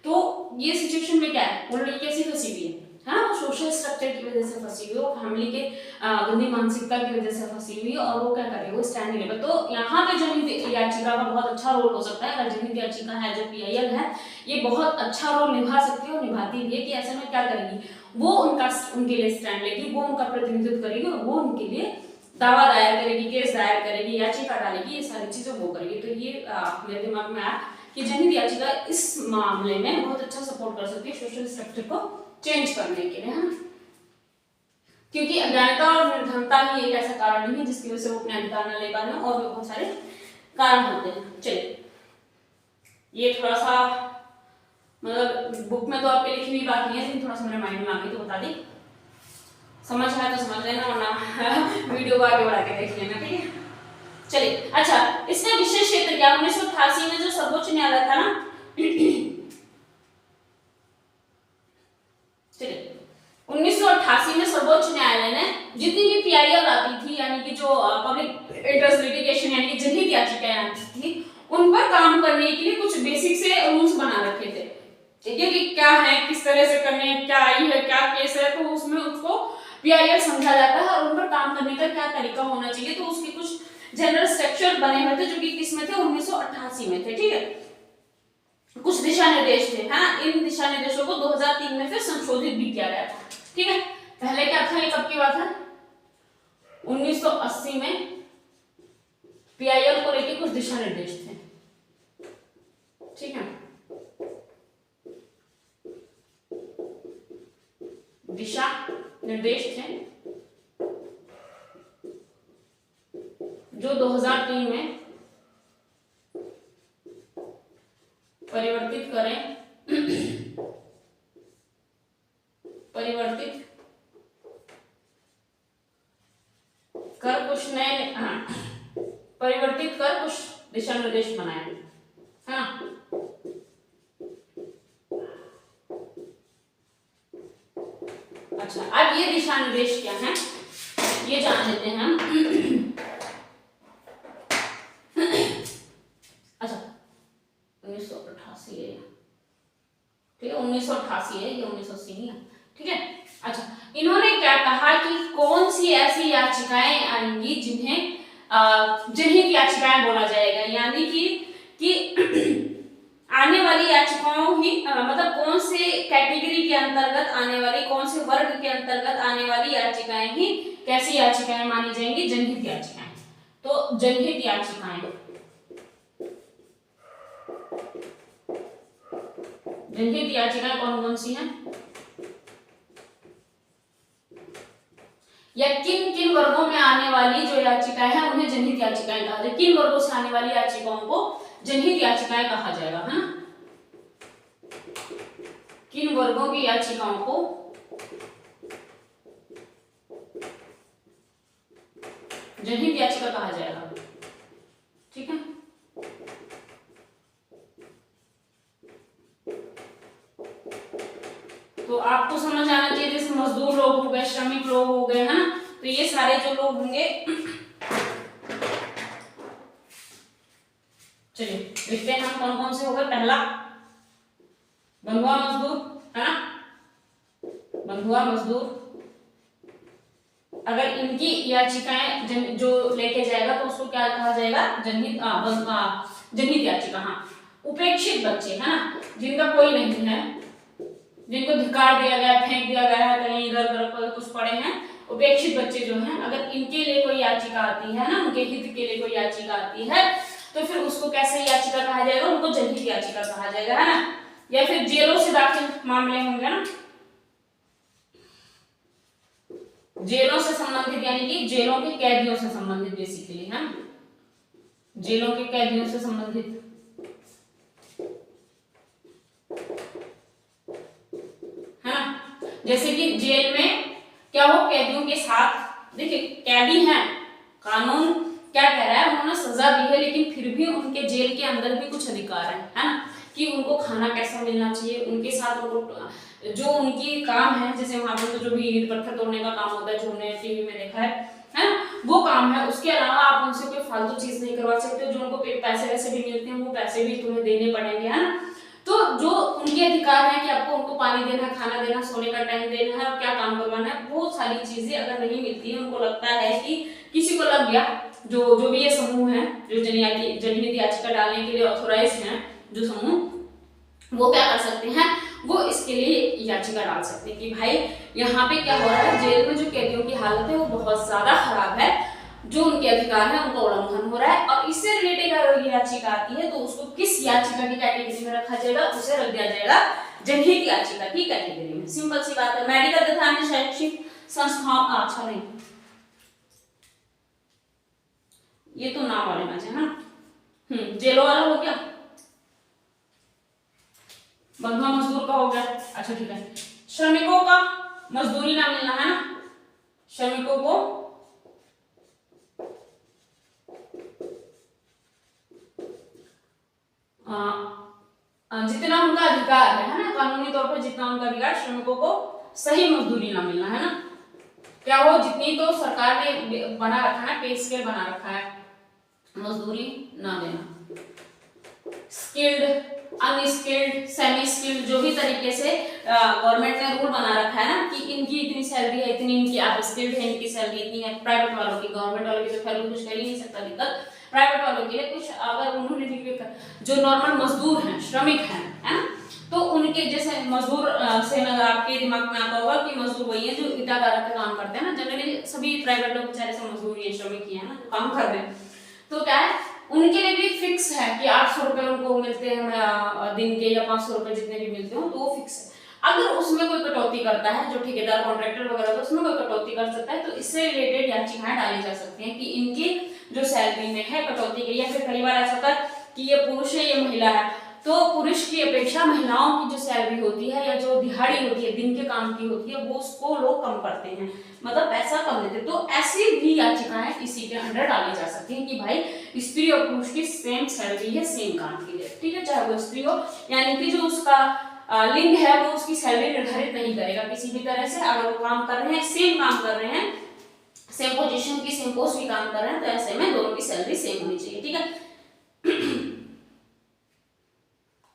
तो ये सिचुएशन में क्या है, वो लड़की कैसी फंसी हुई है ना, वो सोशल स्ट्रक्चर की वजह से फंसी हुई है, वो फैमिली के गंदी मानसिकता की वजह से फंसी हुई है, और वो क्या कर रही है, वो स्टैंड नहीं ले पाती। तो यहाँ पे जनहित याचिका का बहुत अच्छा रोल हो सकता है। अगर जनहित याचिका है जो PIL है, ये बहुत अच्छा रोल निभा सकती है और निभाती भी है, कि ऐसे में क्या करेगी, वो उनके लिए स्टैंड लेगी, वो उनका प्रतिनिधित्व करेगी, और वो उनके लिए दावा दायर करेगी, केस दायर करेगी, याचिका डालेगी, ये सारी चीजें वो करेगी। तो ये मेरे दिमाग में आया कि जनहित याचिका इस मामले में बहुत अच्छा सपोर्ट कर सकती है सोशल स्ट्रक्चर को चेंज करने के लिए, है ना, क्योंकि अज्ञानता और निर्धनता ही एक ऐसा कारण नहीं है जिसकी वजह से वो अपने अधिकार न ले पा रहे हैं, और भी बहुत सारे कारण होते हैं। चलिए, ये थोड़ा सा मतलब बुक में तो आपके लिखी हुई बात नहीं है, लेकिन थोड़ा सा मेरे माइंड में आ गई तो बता दी, समझ आया तो समझ लेना, वरना वीडियो को आगे बढ़ा के देख लेना, ठीक है। चलिए, अच्छा, इसका विशेष क्षेत्र क्या, 1988 में जो सर्वोच्च न्यायालय था ना, चलिए 1988 में सर्वोच्च न्यायालय ने जितनी भी PIL आती थी, यानी कि जो पब्लिक इंटरेस्ट लिटिगेशन यानी कि जनहित याचिकाएं आती थी, उन पर काम करने के लिए कुछ बेसिक से रूल्स बना रखे थे, ठीक है, कि क्या है, किस तरह से करने, क्या आई है, क्या केस है, तो उसमें उसको PIL समझा जाता है, और उन पर काम करने का क्या तरीका होना चाहिए। तो उसके कुछ जनरल स्ट्रक्चर बने हुए थे, जो कि किस में थे, 1988 में थे, ठीक है। कुछ दिशा निर्देश थे, हाँ, इन दिशा निर्देशों को 2003 में फिर संशोधित भी किया गया था, ठीक है। पहले क्या था, ये कब की बात है, 1980 में PIL को लेकर कुछ दिशा निर्देश थे, ठीक है, दिशा निर्देश थे जो 2003 में परिवर्तित कर कुछ दिशा निर्देश बनाए, है ना। अच्छा, अब ये दिशा निर्देश क्या है, ये जान लेते हैं हम। अच्छा, 1988 है, ठीक है, 1988 है, ये 1980 नहीं है, ठीक है। अच्छा, इन्होंने क्या कहा कि कौन सी ऐसी याचिकाएं आएंगी जिन्हें जनहित याचिकाएं बोला जाएगा, यानी कि आने वाली याचिकाओं ही मतलब कौन से कैटेगरी के अंतर्गत आने वाली, कौन से वर्ग के अंतर्गत आने वाली याचिकाएं ही कैसी याचिकाएं मानी जाएंगी, जनहित याचिकाएं। तो जनहित याचिकाएं, कौन कौन सी हैं, या किन किन वर्गों में आने वाली जो याचिकाएं हैं उन्हें जनहित याचिकाएं कहा जाए, किन वर्गों से आने वाली याचिकाओं को जनहित याचिकाएं कहा जाएगा, है ना। किन वर्गों की याचिकाओं को जनहित याचिका कहा जाएगा, ठीक है। तो आपको समझ आना चाहिए, जैसे मजदूर लोग हो गए, श्रमिक लोग हो गए, है ना। तो ये सारे जो लोग होंगे, चलिए देखते हैं हम कौन कौन से हो गए। पहला बंधुआ मजदूर, है ना, बंधुआ मजदूर। अगर इनकी याचिकाएं जो लेके जाएगा तो उसको क्या कहा जाएगा, जनहित याचिका। हाँ, उपेक्षित बच्चे, है ना, जिनका कोई नहीं है, जिनको धिक्कार दिया गया, फेंक दिया गया है, कहीं इधर उधर कुछ पड़े हैं, उपेक्षित बच्चे जो हैं, अगर इनके लिए कोई याचिका आती है ना, उनके हित के लिए कोई याचिका आती है, तो फिर उसको कैसे याचिका कहा जाएगा, उनको जनहित याचिका कहा जाएगा, है ना। या फिर जेलों से दाखिल मामले होंगे ना, जेलों से संबंधित, यानी कि जेलों के कैदियों से संबंधित बेसिकली, है, जेलों के कैदियों से संबंधित, है ना। जैसे कि जेल में क्या हो, कैदियों के साथ, देखिए कैदी हैं, कानून क्या कह रहा है, उन्होंने सजा दी है, लेकिन फिर भी उनके जेल के अंदर भी कुछ अधिकार है ना, कि उनको खाना कैसा मिलना चाहिए, उनके साथ उनको जो उनकी काम है, जैसे वहां पर तो जो भी ईंट पत्थर तोड़ने का काम होता है, जो हमने टीवी में देखा है ना, वो काम है। उसके अलावा आप उनसे कोई फालतू चीज नहीं करवा सकते, जो उनको पैसे वैसे भी मिलते हैं, वो पैसे भी तुम्हें देने पड़ेंगे, है ना। तो जो उनके अधिकार है कि आपको उनको पानी देना, खाना देना, सोने का टाइम देना है, और क्या काम करवाना है, वो सारी चीजें अगर नहीं मिलती है, उनको लगता है कि किसी को लग गया, जो भी ये समूह है, जो जनहित याचिका डालने के लिए ऑथोराइज हैं जो समूह, वो क्या कर सकते हैं, वो इसके लिए याचिका डाल सकते हैं कि भाई यहाँ पे क्या हो रहा है, जेल में जो कैदियों की हालत है वो बहुत ज्यादा खराब है, जो उनके अधिकार है उनका उल्लंघन हो रहा है, और इससे रिलेटेड अगर याचिका आती है तो उसको किस याचिका की कैटेगरी में रखा जाएगा, उसे रख दिया जाएगा जनहित याचिका की कैटेगरी में। सिंपल सी बात है। मेडिकल तथा अन्य शैक्षिक संस्थाओं, अच्छा नहीं, ये तो नाम वाले में है ना, जेलों वाला हो गया, बंधुआ मजदूर का हो गया, अच्छा ठीक है। श्रमिकों का मजदूरी ना मिलना, है ना, श्रमिकों को जितना उनका अधिकार है ना, कानूनी तौर पर जितना उनका अधिकार, श्रमिकों को सही मजदूरी ना मिलना, है ना। क्या हो, जितनी तो सरकार ने बना रखा है, पे स्केल बना रखा है, मजदूरी ना देना। स्किल्ड, अनस्किल्ड, सेमी स्किल्ड, जो भी तरीके से गवर्नमेंट ने रूल बना रखा है ना, कि इनकी इतनी सैलरी है, इतनी इनकी, आप स्किल्ड है, इनकी सैलरी इतनी है, प्राइवेट वालों की, गवर्नमेंट वालों की तो खैर कुछ कर ही नहीं सकता दिक्कत, प्राइवेट वालों के लिए कुछ अगर उन्होंने भी, जो नॉर्मल मजदूर हैं, श्रमिक हैं, है ना, तो उनके जैसे मजदूर से आपके दिमाग में आता होगा कि मजदूर वही है जो ईटा गारा का काम करते हैं ना, जनरली सभी प्राइवेट लोग बेचारे से मजदूर ही है, श्रमिक ही है ना, काम कर रहे हैं। तो क्या है, उनके लिए भी फिक्स है कि 800 रुपए उनको मिलते हैं दिन के, या 500 रुपए जितने भी मिलते हो, तो वो फिक्स है। अगर उसमें कोई कटौती करता है, जो ठेकेदार कॉन्ट्रैक्टर वगैरह, तो उसमें कोई कटौती कर सकता है, तो इससे रिलेटेड याचिकाएं डाली जा सकती हैं कि इनकी जो सैलरी में है कटौती की, या फिर कई बार ऐसा होता है कि ये पुरुष है, ये महिला है, तो पुरुष की अपेक्षा महिलाओं की जो सैलरी होती है, या जो दिहाड़ी होती है, दिन के काम की होती है, वो उसको लोग कम करते हैं, मतलब पैसा कम देते हैं। तो ऐसी भी याचिकाएं इसी के अंडर डाली जा सकती हैं कि भाई स्त्री और पुरुष की सेम सैलरी है, सेम काम के लिए, ठीक है, चाहे वो स्त्री हो, यानी कि जो उसका लिंग है वो उसकी सैलरी निर्धारित नहीं करेगा किसी भी तरह से। अगर वो काम कर रहे हैं, सेम काम कर रहे हैं, सेम पोजीशन की, सेम पोस्ट की काम कर रहे हैं, तो ऐसे में दोनों की सैलरी सेम होनी चाहिए, ठीक है।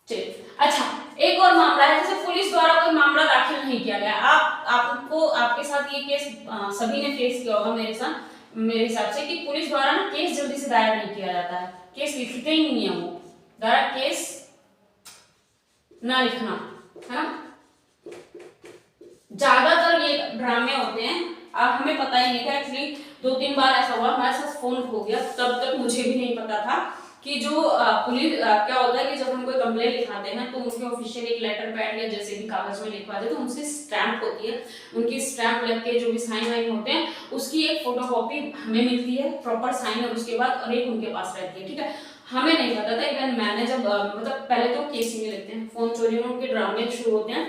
चलिए, अच्छा, एक और मामला है, जैसे पुलिस द्वारा कोई मामला दाखिल नहीं किया गया, आपको आपके साथ ये केस सभी ने फेस किया होगा मेरे हिसाब से, कि पुलिस द्वारा ना केस जल्दी से दायर नहीं किया जाता है, केस लिखते ही नहीं है, वो द्वारा केस ना लिखना, है ना। ज्यादातर ये ड्रामे होते हैं, अब हमें पता ही नहीं था, एक्चुअली 2-3 बार ऐसा हुआ, हमारे साथ फोन खो गया, तब तक मुझे भी नहीं पता था कि जो पुलिस क्या होता है कि जब हम कोई कंप्लेंट लिखाते हैं तो उनके ऑफिशियल एक लेटर पैड या जैसे भी कागज में लिखवाते तो उनसे स्टैंप होती है, उनकी स्टैंप लग के जो भी साइन वाइन होते हैं उसकी एक फोटोकॉपी हमें मिलती है, प्रॉपर साइन है उसके बाद, और एक उनके पास रहती है। ठीक है, हमें नहीं पता था। इवन मैंने जब मतलब पहले तो केस ही नहीं लिखते हैं, फोन चोरी में उनके ड्रामे शुरू होते हैं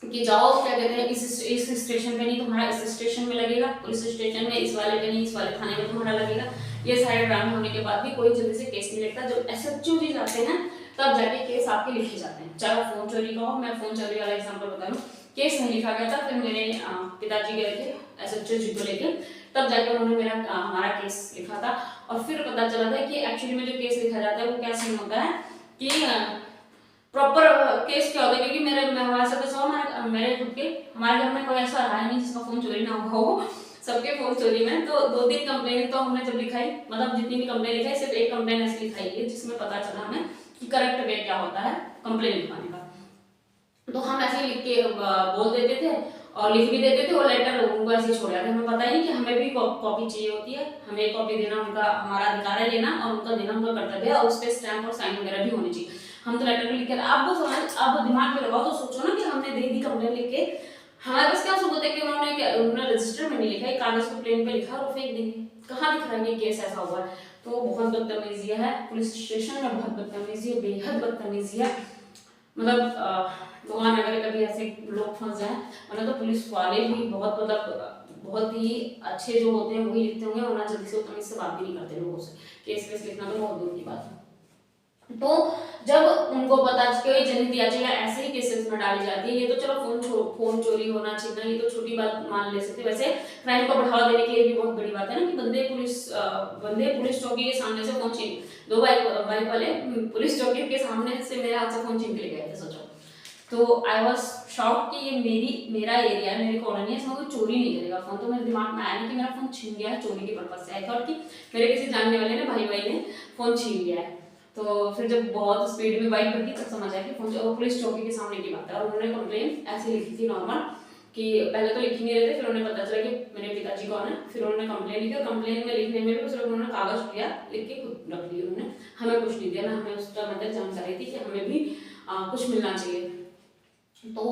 कि जाओ क्या कहते हैं इस स्टेशन पे नहीं तुम्हारा इस स्टेशन में लगेगा, पुलिस स्टेशन में इस वाले पे नहीं इस वाले थाने में तुम्हारा लगेगा। ये सारे ड्रामे होने के बाद भी कोई जल्दी से केस नहीं लिखता। जब एसएचओ जी जाते हैं तब जाके केस आपके लिखे जाते हैं, चाहे वो फोन चोरी का हो। मैं फोन चोरी वाला एग्जांपल बता रहा हूँ, केस नहीं लिखा गया था, फिर मेरे पिताजी गए थे एसएचओ जी को लेके, तब जाके उन्होंने मेरा हमारा केस लिखा था। और फिर पता चला था कि एक्चुअली में जो केस लिखा जाता है वो क्या सीन होता है कि प्रॉपर केस क्या होता है, क्योंकि मेरे हमारे साथ ऐसा हुआ, मेरे खुद के हमारे घर में कोई ऐसा रहा नहीं जिसका फोन चोरी ना हुआ हो, सबके फोन चोरी में। तो 2-3 कंप्लेन तो हमने जब लिखाई, मतलब जितनी भी कंप्लेन लिखाई सिर्फ एक कंप्लेन ऐसी लिखाई है जिसमें पता चला हमें कि करेक्ट वे क्या होता है कंप्लेन लिखवाने का। तो हम ऐसे लिख के बोल देते थे और लिख भी देते थे, और लेटर उनको ऐसे छोड़ जाते। हमें पता ही नहीं कि हमें भी कॉपी चाहिए होती है, हमें कॉपी देना उनका हमारा अधिकार है लेना, और उनका देना उनका कर्तव्य है, और उस पर स्टैम्प और साइन वगैरह भी होनी चाहिए। हम तो लेटर भी लिख के, अब वो समझ, अब दिमाग में लगाओ तो सोचो ना कि हमने दे दी कंप्लेन लिख के, हमारे पास क्या सबूत है कि उन्होंने रजिस्टर में नहीं लिखा है, कागज पे प्लेन पे लिखा और फेंक देंगे, कहाँ दिख रहा है केस ऐसा हुआ है। तो बहुत बदतमीजी है, पुलिस स्टेशन में बहुत बदतमीजी है, बेहद बदतमीजी है। मतलब भगवान अगर कभी ऐसे लोग फंस जाए, वरना तो पुलिस वाले भी बहुत मतलब बहुत ही अच्छे जो होते हैं वही लिखते होंगे, वरना जल्दी से तमीज से बात भी नहीं करते लोगों से, केस वेस लिखना तो बहुत दूर की बात है। तो जब उनको पता कि जनहित याचिका ऐसे ही केसेस में डाली जाती है, ये तो चलो फोन चोरी होना चाहिए ना, ये तो छोटी बात मान ले सकते, वैसे क्राइम को बढ़ावा देने के लिए भी बहुत बड़ी बात है ना कि बंदे पुलिस चौकी के सामने से फोन छीन, 2 बाइक वाले पुलिस चौकी के सामने से मेरे हाथ से फोन छीन के ले गए थे, सोचो। तो आई वॉज शॉक कि ये मेरा एरिया मेरी कॉलोनी है, इसमें कोई चोरी नहीं करेगा फोन। तो मेरे दिमाग में आया नहीं कि मेरा फोन छीन गया है चोरी के पर्पज से, आई थॉट कि मेरे किसी जानने वाले ने भाई ने फोन छीन लिया है। तो फिर जब बहुत स्पीड में बाइक भगी तब समझ आया कि पुलिस चौकी के सामने की बात है, और उन्होंने कंप्लेन ऐसे लिखी थी नॉर्मल कि पहले तो लिख ही नहीं रहे थे, फिर उन्हें पता चला कि मेरे पिताजी कौन है, फिर उन्होंने कंप्लेन लिखी, कंप्लेन में लिखने में भी सिर्फ उन्होंने कागज लिया, लिख के खुद रख लिया उन्होंने, हमें कुछ नहीं दिया ना, हमें उस टाइम अंदर जानकारी थी कि हमें भी कुछ मिलना चाहिए। तो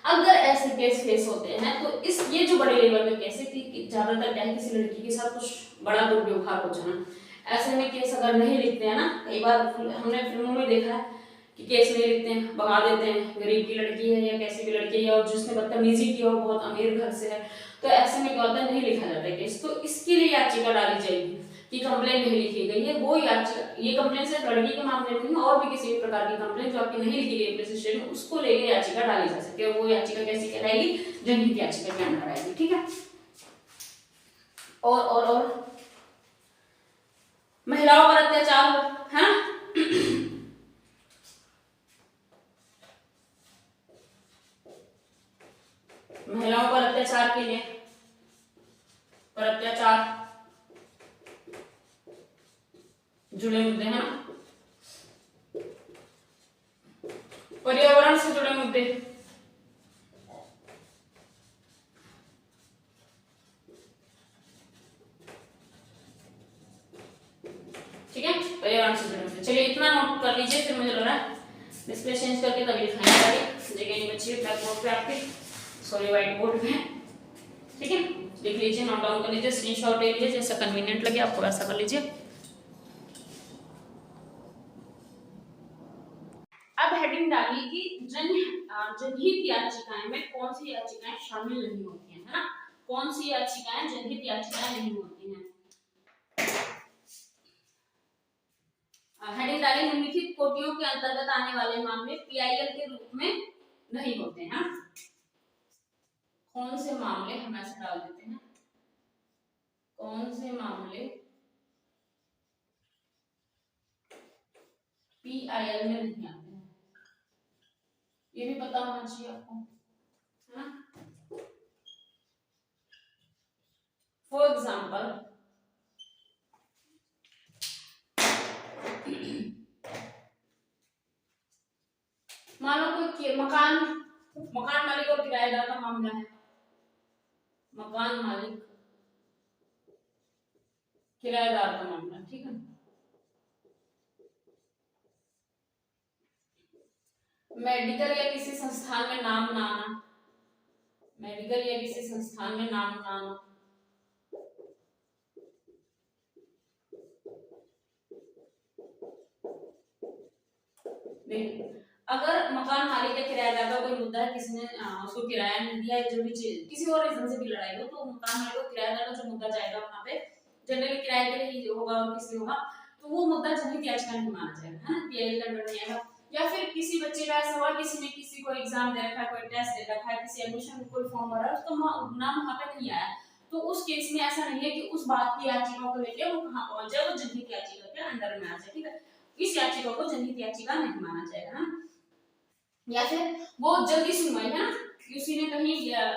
अगर ऐसे केस फेस होते हैं तो ये जो बड़े लेवल पे केस है कि ज्यादातर क्या है किसी लड़की के साथ कुछ बड़ा दुर्व्यवहार हो जाना, ऐसे में केस अगर नहीं लिखते हैं ना, कई बार हमने फिल्मों में देखा है कि केस नहीं लिखते हैं, भगा देते हैं, गरीब की लड़की है या कैसी भी लड़की है और जिसने बदतमीजी की हो बहुत अमीर घर से है, तो ऐसे में क्या होता है नहीं लिखा जाता है केस। तो इसके लिए याचिका डाली जाएगी कि कंप्लेन नहीं लिखी गई है, वो याचिका, ये कंप्लेन सिर्फ लड़की के मामले में नहीं, और भी किसी भी प्रकार की कंप्लेन जो आपकी नहीं लिखी गई पुलिस स्टेशन में उसको लेकर याचिका डाली जा सकती है। वो याचिका कैसी कहलाएगी, जनहित याचिका के अंदर आएगी। ठीक है, और महिलाओं पर अत्याचार है ना, महिलाओं पर अत्याचार के लिए जुड़े मुद्दे हैं, पर्यावरण से जुड़े मुद्दे, ठीक है, पर्यावरण से जुड़े मुद्दे। चलिए इतना नोट कर लीजिए, फिर मुझे लग रहा है डिस्प्ले चेंज करके तभी दिखाएंगे आगे, जगह नहीं बची है ब्लैक बोर्ड पे आपके, सॉरी व्हाइट बोर्ड पे, ठीक है, लिख लीजिए, नोट डाउन कर लीजिए, स्क्रीनशॉट ले लीजिए, जैसा कन्वीनियंट लगे आपको वैसा कर लीजिए। अब हेडिंग डालिए कि जनहित याचिकाएं में कौन सी याचिकाएं शामिल नहीं होती हैं, है ना, कौन सी याचिकाएं जनहित याचिकाएं नहीं होती हैं। हेडिंग डालिए निम्नलिखित कोटियों के अंतर्गत आने वाले मामले पीआईएल के रूप में नहीं होते हैं। कौन से मामले, हम ऐसे डाल देते हैं, कौन से मामले पीआईएल में नहीं आते हैं, ये भी पता होना चाहिए आपको, है ना। फॉर एग्जाम्पल मान लो कोई मकान मालिक और किराएदार का मामला है, मकान मालिक किराएदार का मामला, ठीक है। मेडिकल या किसी संस्थान में नाम ना आना, मेडिकल या किसी संस्थान में नाम ना आना, देखिए अगर मकान मालिक या किराएदार का कोई मुद्दा है, किसी ने उसको किराया नहीं दिया, जो भी चीज किसी और रीजन से भी लड़ाई हो, तो मकान मालिक और किराएदार का जो मुद्दा जाएगा वहां पे, जनरली किराए के लिए ही होगा और किसी होगा, तो वो मुद्दा जनहित याचिका नहीं माना जाएगा, है ना, पीआईएल का अंडर नहीं आएगा। या फिर किसी बच्चे का ऐसा हुआ, किसी ने किसी को एग्जाम दे रखा है, कोई टेस्ट दे रखा है, किसी एडमिशन में कोई फॉर्म भरा है, उसका नाम वहां पे नहीं आया, तो उस केस में ऐसा नहीं है कि उस बात की याचिका को लेके वो कहां पहुंच जाए, वो जनहित याचिका के अंडर में आ जाए, ठीक है। इस याचिका को जनहित याचिका नहीं माना जाएगा ना। या फिर वो जल्दी सुनवाई, है ना, किसी ने कहीं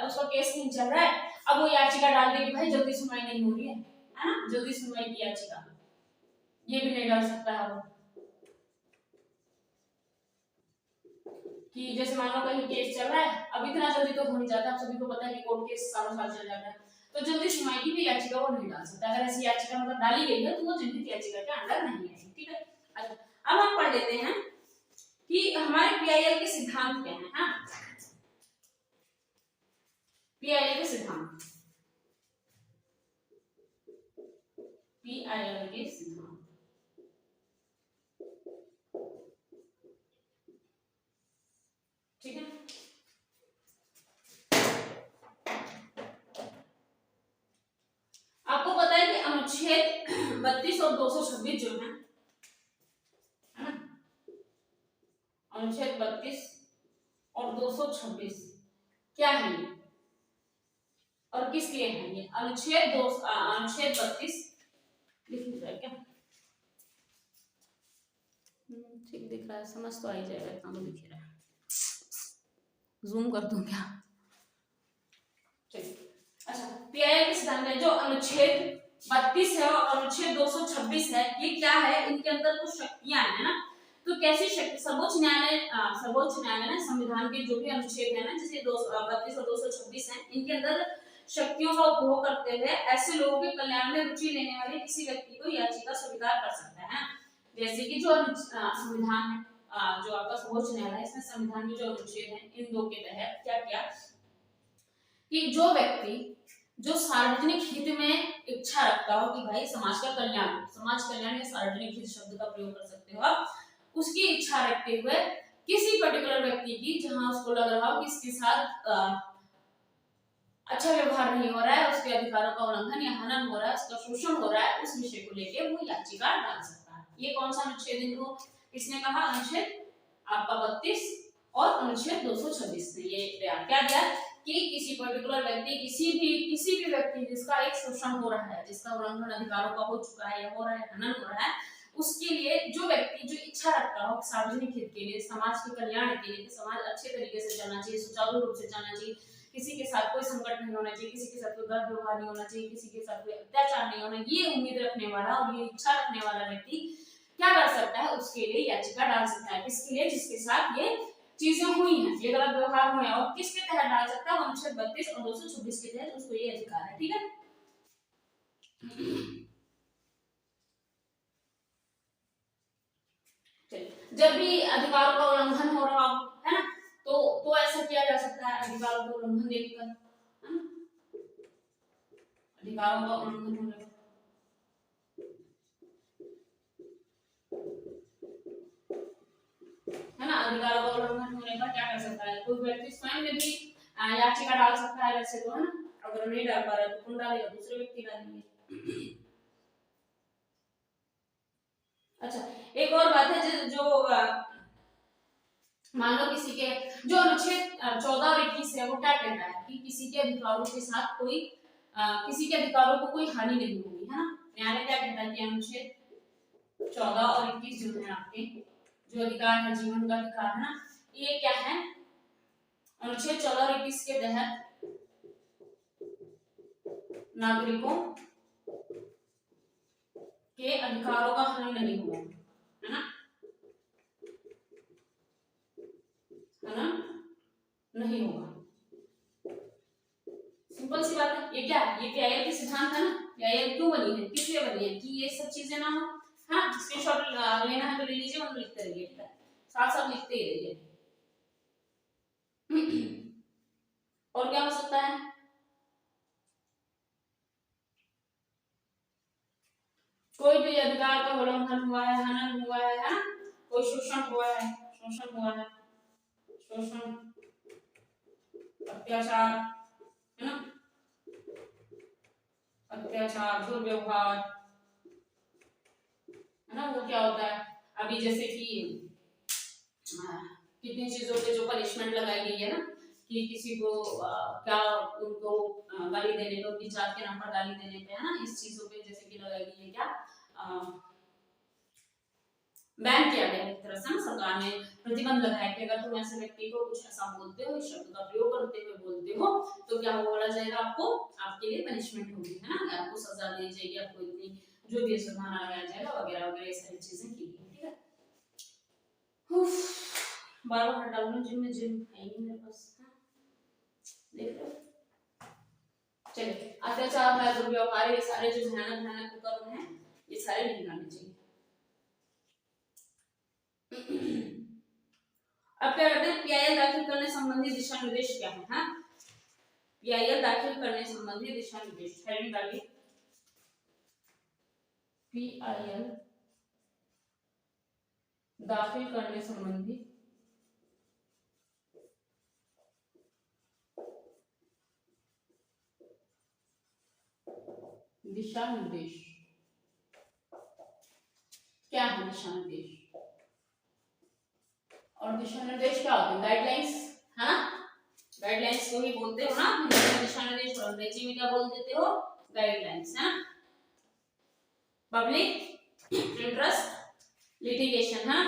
उसका केस नहीं चल रहा है, अब वो याचिका डाल दे कि भाई जल्दी सुनवाई नहीं हो रही है ना, जल्दी सुनवाई की याचिका, ये भी नहीं डाल सकता है वो। कि जैसे मान लो कहीं केस चल रहा है, अब इतना जल्दी तो हो नहीं जाता, आप सभी को पता है कि कोर्ट केस सालों साल चल जाता है, तो जल्दी सुनवाई की भी याचिका वो नहीं डाल सकता, अगर ऐसी याचिका मतलब डाली गई है तो वो जनहित याचिका के अंडर नहीं है, ठीक है। अच्छा, अब हम पढ़ लेते हैं कि हमारे पीआईएल के सिद्धांत क्या है, हाँ, पीआईएल के सिद्धांत, पीआईएल के सिद्धांत, ठीक है। आपको पता है कि अनुच्छेद 32 और 226 जो है ना, अनुच्छेद 32 और 226 क्या है ये और किस लिए है ये? अनुच्छेद 32 लिख रहा है क्या? ठीक दिख रहा है, समझ तो आ ही जाएगा, इतना तो दिख रहा है, जूम कर दूं क्या? चलिए, अच्छा, पीआईएल के सिद्धांत में जो अनुच्छेद 32 है और अनुच्छेद 226 है, ये क्या है, इनके अंदर कुछ शक्तियां है ना, तो कैसी शक्ति, सर्वोच्च न्यायालय ने संविधान के जो भी अनुच्छेद है ना, जैसे 32 और 226 है, इनके अंदर शक्तियों का उपभोग करते हुए ऐसे लोगों के कल्याण में रुचि लेने वाले किसी व्यक्ति को याचिका स्वीकार कर सकता है, जैसे कि जो संविधान है, जो आपका सर्वोच्च न्यायालय है, इसमें संविधान के जो अनुच्छेद हैं, इन दो के तहत क्या किया कि जो व्यक्ति जो सार्वजनिक हित में इच्छा रखता हो कि भाई समाज का कल्याण, समाज कल्याण या सार्वजनिक हित शब्द का प्रयोग कर सकते हो आप, उसकी इच्छा रखते हुए किसी पर्टिकुलर व्यक्ति की जहां उसको लग रहा हो कि इसके साथ अच्छा व्यवहार नहीं हो रहा है, उसके अधिकारों का उल्लंघन या हनन हो रहा है, उसका शोषण हो रहा है, उस विषय को लेकर वो याचिका डाल सकता है। ये कौन सा अनुच्छेद इनको किसने कहा? अनुच्छेद आपका 32 और अनुच्छेद 226 ने ये क्या दिया कि किसी पर्टिकुलर व्यक्ति, किसी भी व्यक्ति जिसका एक शोषण हो रहा है, जिसका उल्लंघन अधिकारों का हो चुका है या हो रहा है, हनन हो रहा है, उसके लिए जो व्यक्ति जो इच्छा रखता हो सार्वजनिक हित के लिए, समाज के कल्याण के लिए, समाज अच्छे तरीके से चलना चाहिए, सुचारू रूप से चलना चाहिए, किसी के साथ कोई संकट नहीं होना चाहिए, किसी के साथ कोई गलत व्यवहार नहीं होना चाहिए, किसी के साथ कोई अत्याचार नहीं होना, ये उम्मीद रखने वाला और ये इच्छा रखने वाला व्यक्ति क्या कर सकता है? उसके लिए याचिका डाल सकता है। किसके लिए? जिसके साथ ये चीजें हुई हैं, ये गलत व्यवहार हुए हैं, और किसके तहत डाल सकता है? अनुच्छेद 32 और 226 के तहत उसको ये अधिकार है, ठीक है। जब भी अधिकारों का उल्लंघन हो रहा हो, है ना, तो ऐसा किया जा सकता है, अधिकारों का उल्लंघन देखकर, है ना, अधिकारों का उल्लंघन होने पर है ना, अधिकारों का उल्लंघन होने पर क्या कर सकता है? कोई व्यक्ति स्वयं में भी याचिका डाल सकता है, वैसे तो, है ना, अगर नहीं डाल पा रहा तो कौन डालेगा? दूसरे व्यक्ति डालेंगे। अच्छा, एक और बात है जो मान लो किसी के जो अनुच्छेद 14 और 21 है, वो क्या कहता है कि किसी के अधिकारों के साथ कोई किसी के अधिकारों को कोई हानि नहीं होगी, है ना। न्यायालय क्या कहता है कि अनुच्छेद 14 और 21 जो है आपके जो अधिकार है, जीवन का अधिकार है ना, ये क्या है? अनुच्छेद 14 और 21 के तहत नागरिकों के अधिकारों का हानि नहीं होगा, है ना, नहीं होगा। सिंपल सी बात है। ये क्या है? ये पीआईएल के सिद्धांत है ना। पीआईएल क्यों बनी है? किस लिए बनी है? कि ये सब चीजें ना हो। हाँ, स्क्रीनशॉट लेना है तो ले लीजिए, हम लिखते रहिए, ठीक है, साथ साथ लिखते ही रहिए। और क्या हो सकता है? कोई भी अधिकार का उल्लंघन हुआ है, हनन हुआ है ना? कोई शोषण हुआ है, शोषण हुआ है, शोषण, अत्याचार, है ना? अत्याचार, दुर्व्यवहार, है ना? वो क्या होता है? अभी जैसे कि कितनी चीजों पे जो पनिशमेंट लगाई गई है ना, कि किसी को क्या उनको गाली देने पे, उनकी जात के नाम पर गाली देने पे, है ना, इस चीजों पे जैसे कि लगाई गई है क्या, बैन किया गया एक तरह से ना, सरकार ने प्रतिबंध लगाया कि अगर तुम ऐसे व्यक्ति को कुछ ऐसा बोलते हो, इस शब्द का प्रयोग करते हुए बोलते हो, तो क्या बोला जाएगा, आपको, आपके लिए पनिशमेंट होगी, है ना, आपको सजा दी जाएगी, आपको इतनी जो भी जुर्माना लगाया जाएगा वगैरह वगैरह, ये सारी चीजें की गई। ठीक है, बार बार हटा लूं, जिम में जिम है नहीं मेरे पास, देख लो। चलिए, अत्याचार है, दुर्व्यवहार, ये सारे जो भयानक भयानक कुकर्म है, ये सारे नहीं करने चाहिए। अब क्या करते हैं, पीआईएल दाखिल करने संबंधी दिशा निर्देश क्या है? हाँ, पीआईएल दाखिल करने संबंधी दिशा निर्देश, हेडिंग डालिए, पीआईएल दाखिल करने संबंधी दिशा निर्देश। क्या है दिशा निर्देश? और दिशा निर्देश क्या होते हैं? गाइडलाइंस, है ना, गाइडलाइंस को ही बोलते हो ना, दिशा निर्देश, और अंग्रेजी में क्या बोल देते हो? गाइडलाइंस, है ना, पब्लिक इंटरेस्ट लिटिगेशन, है।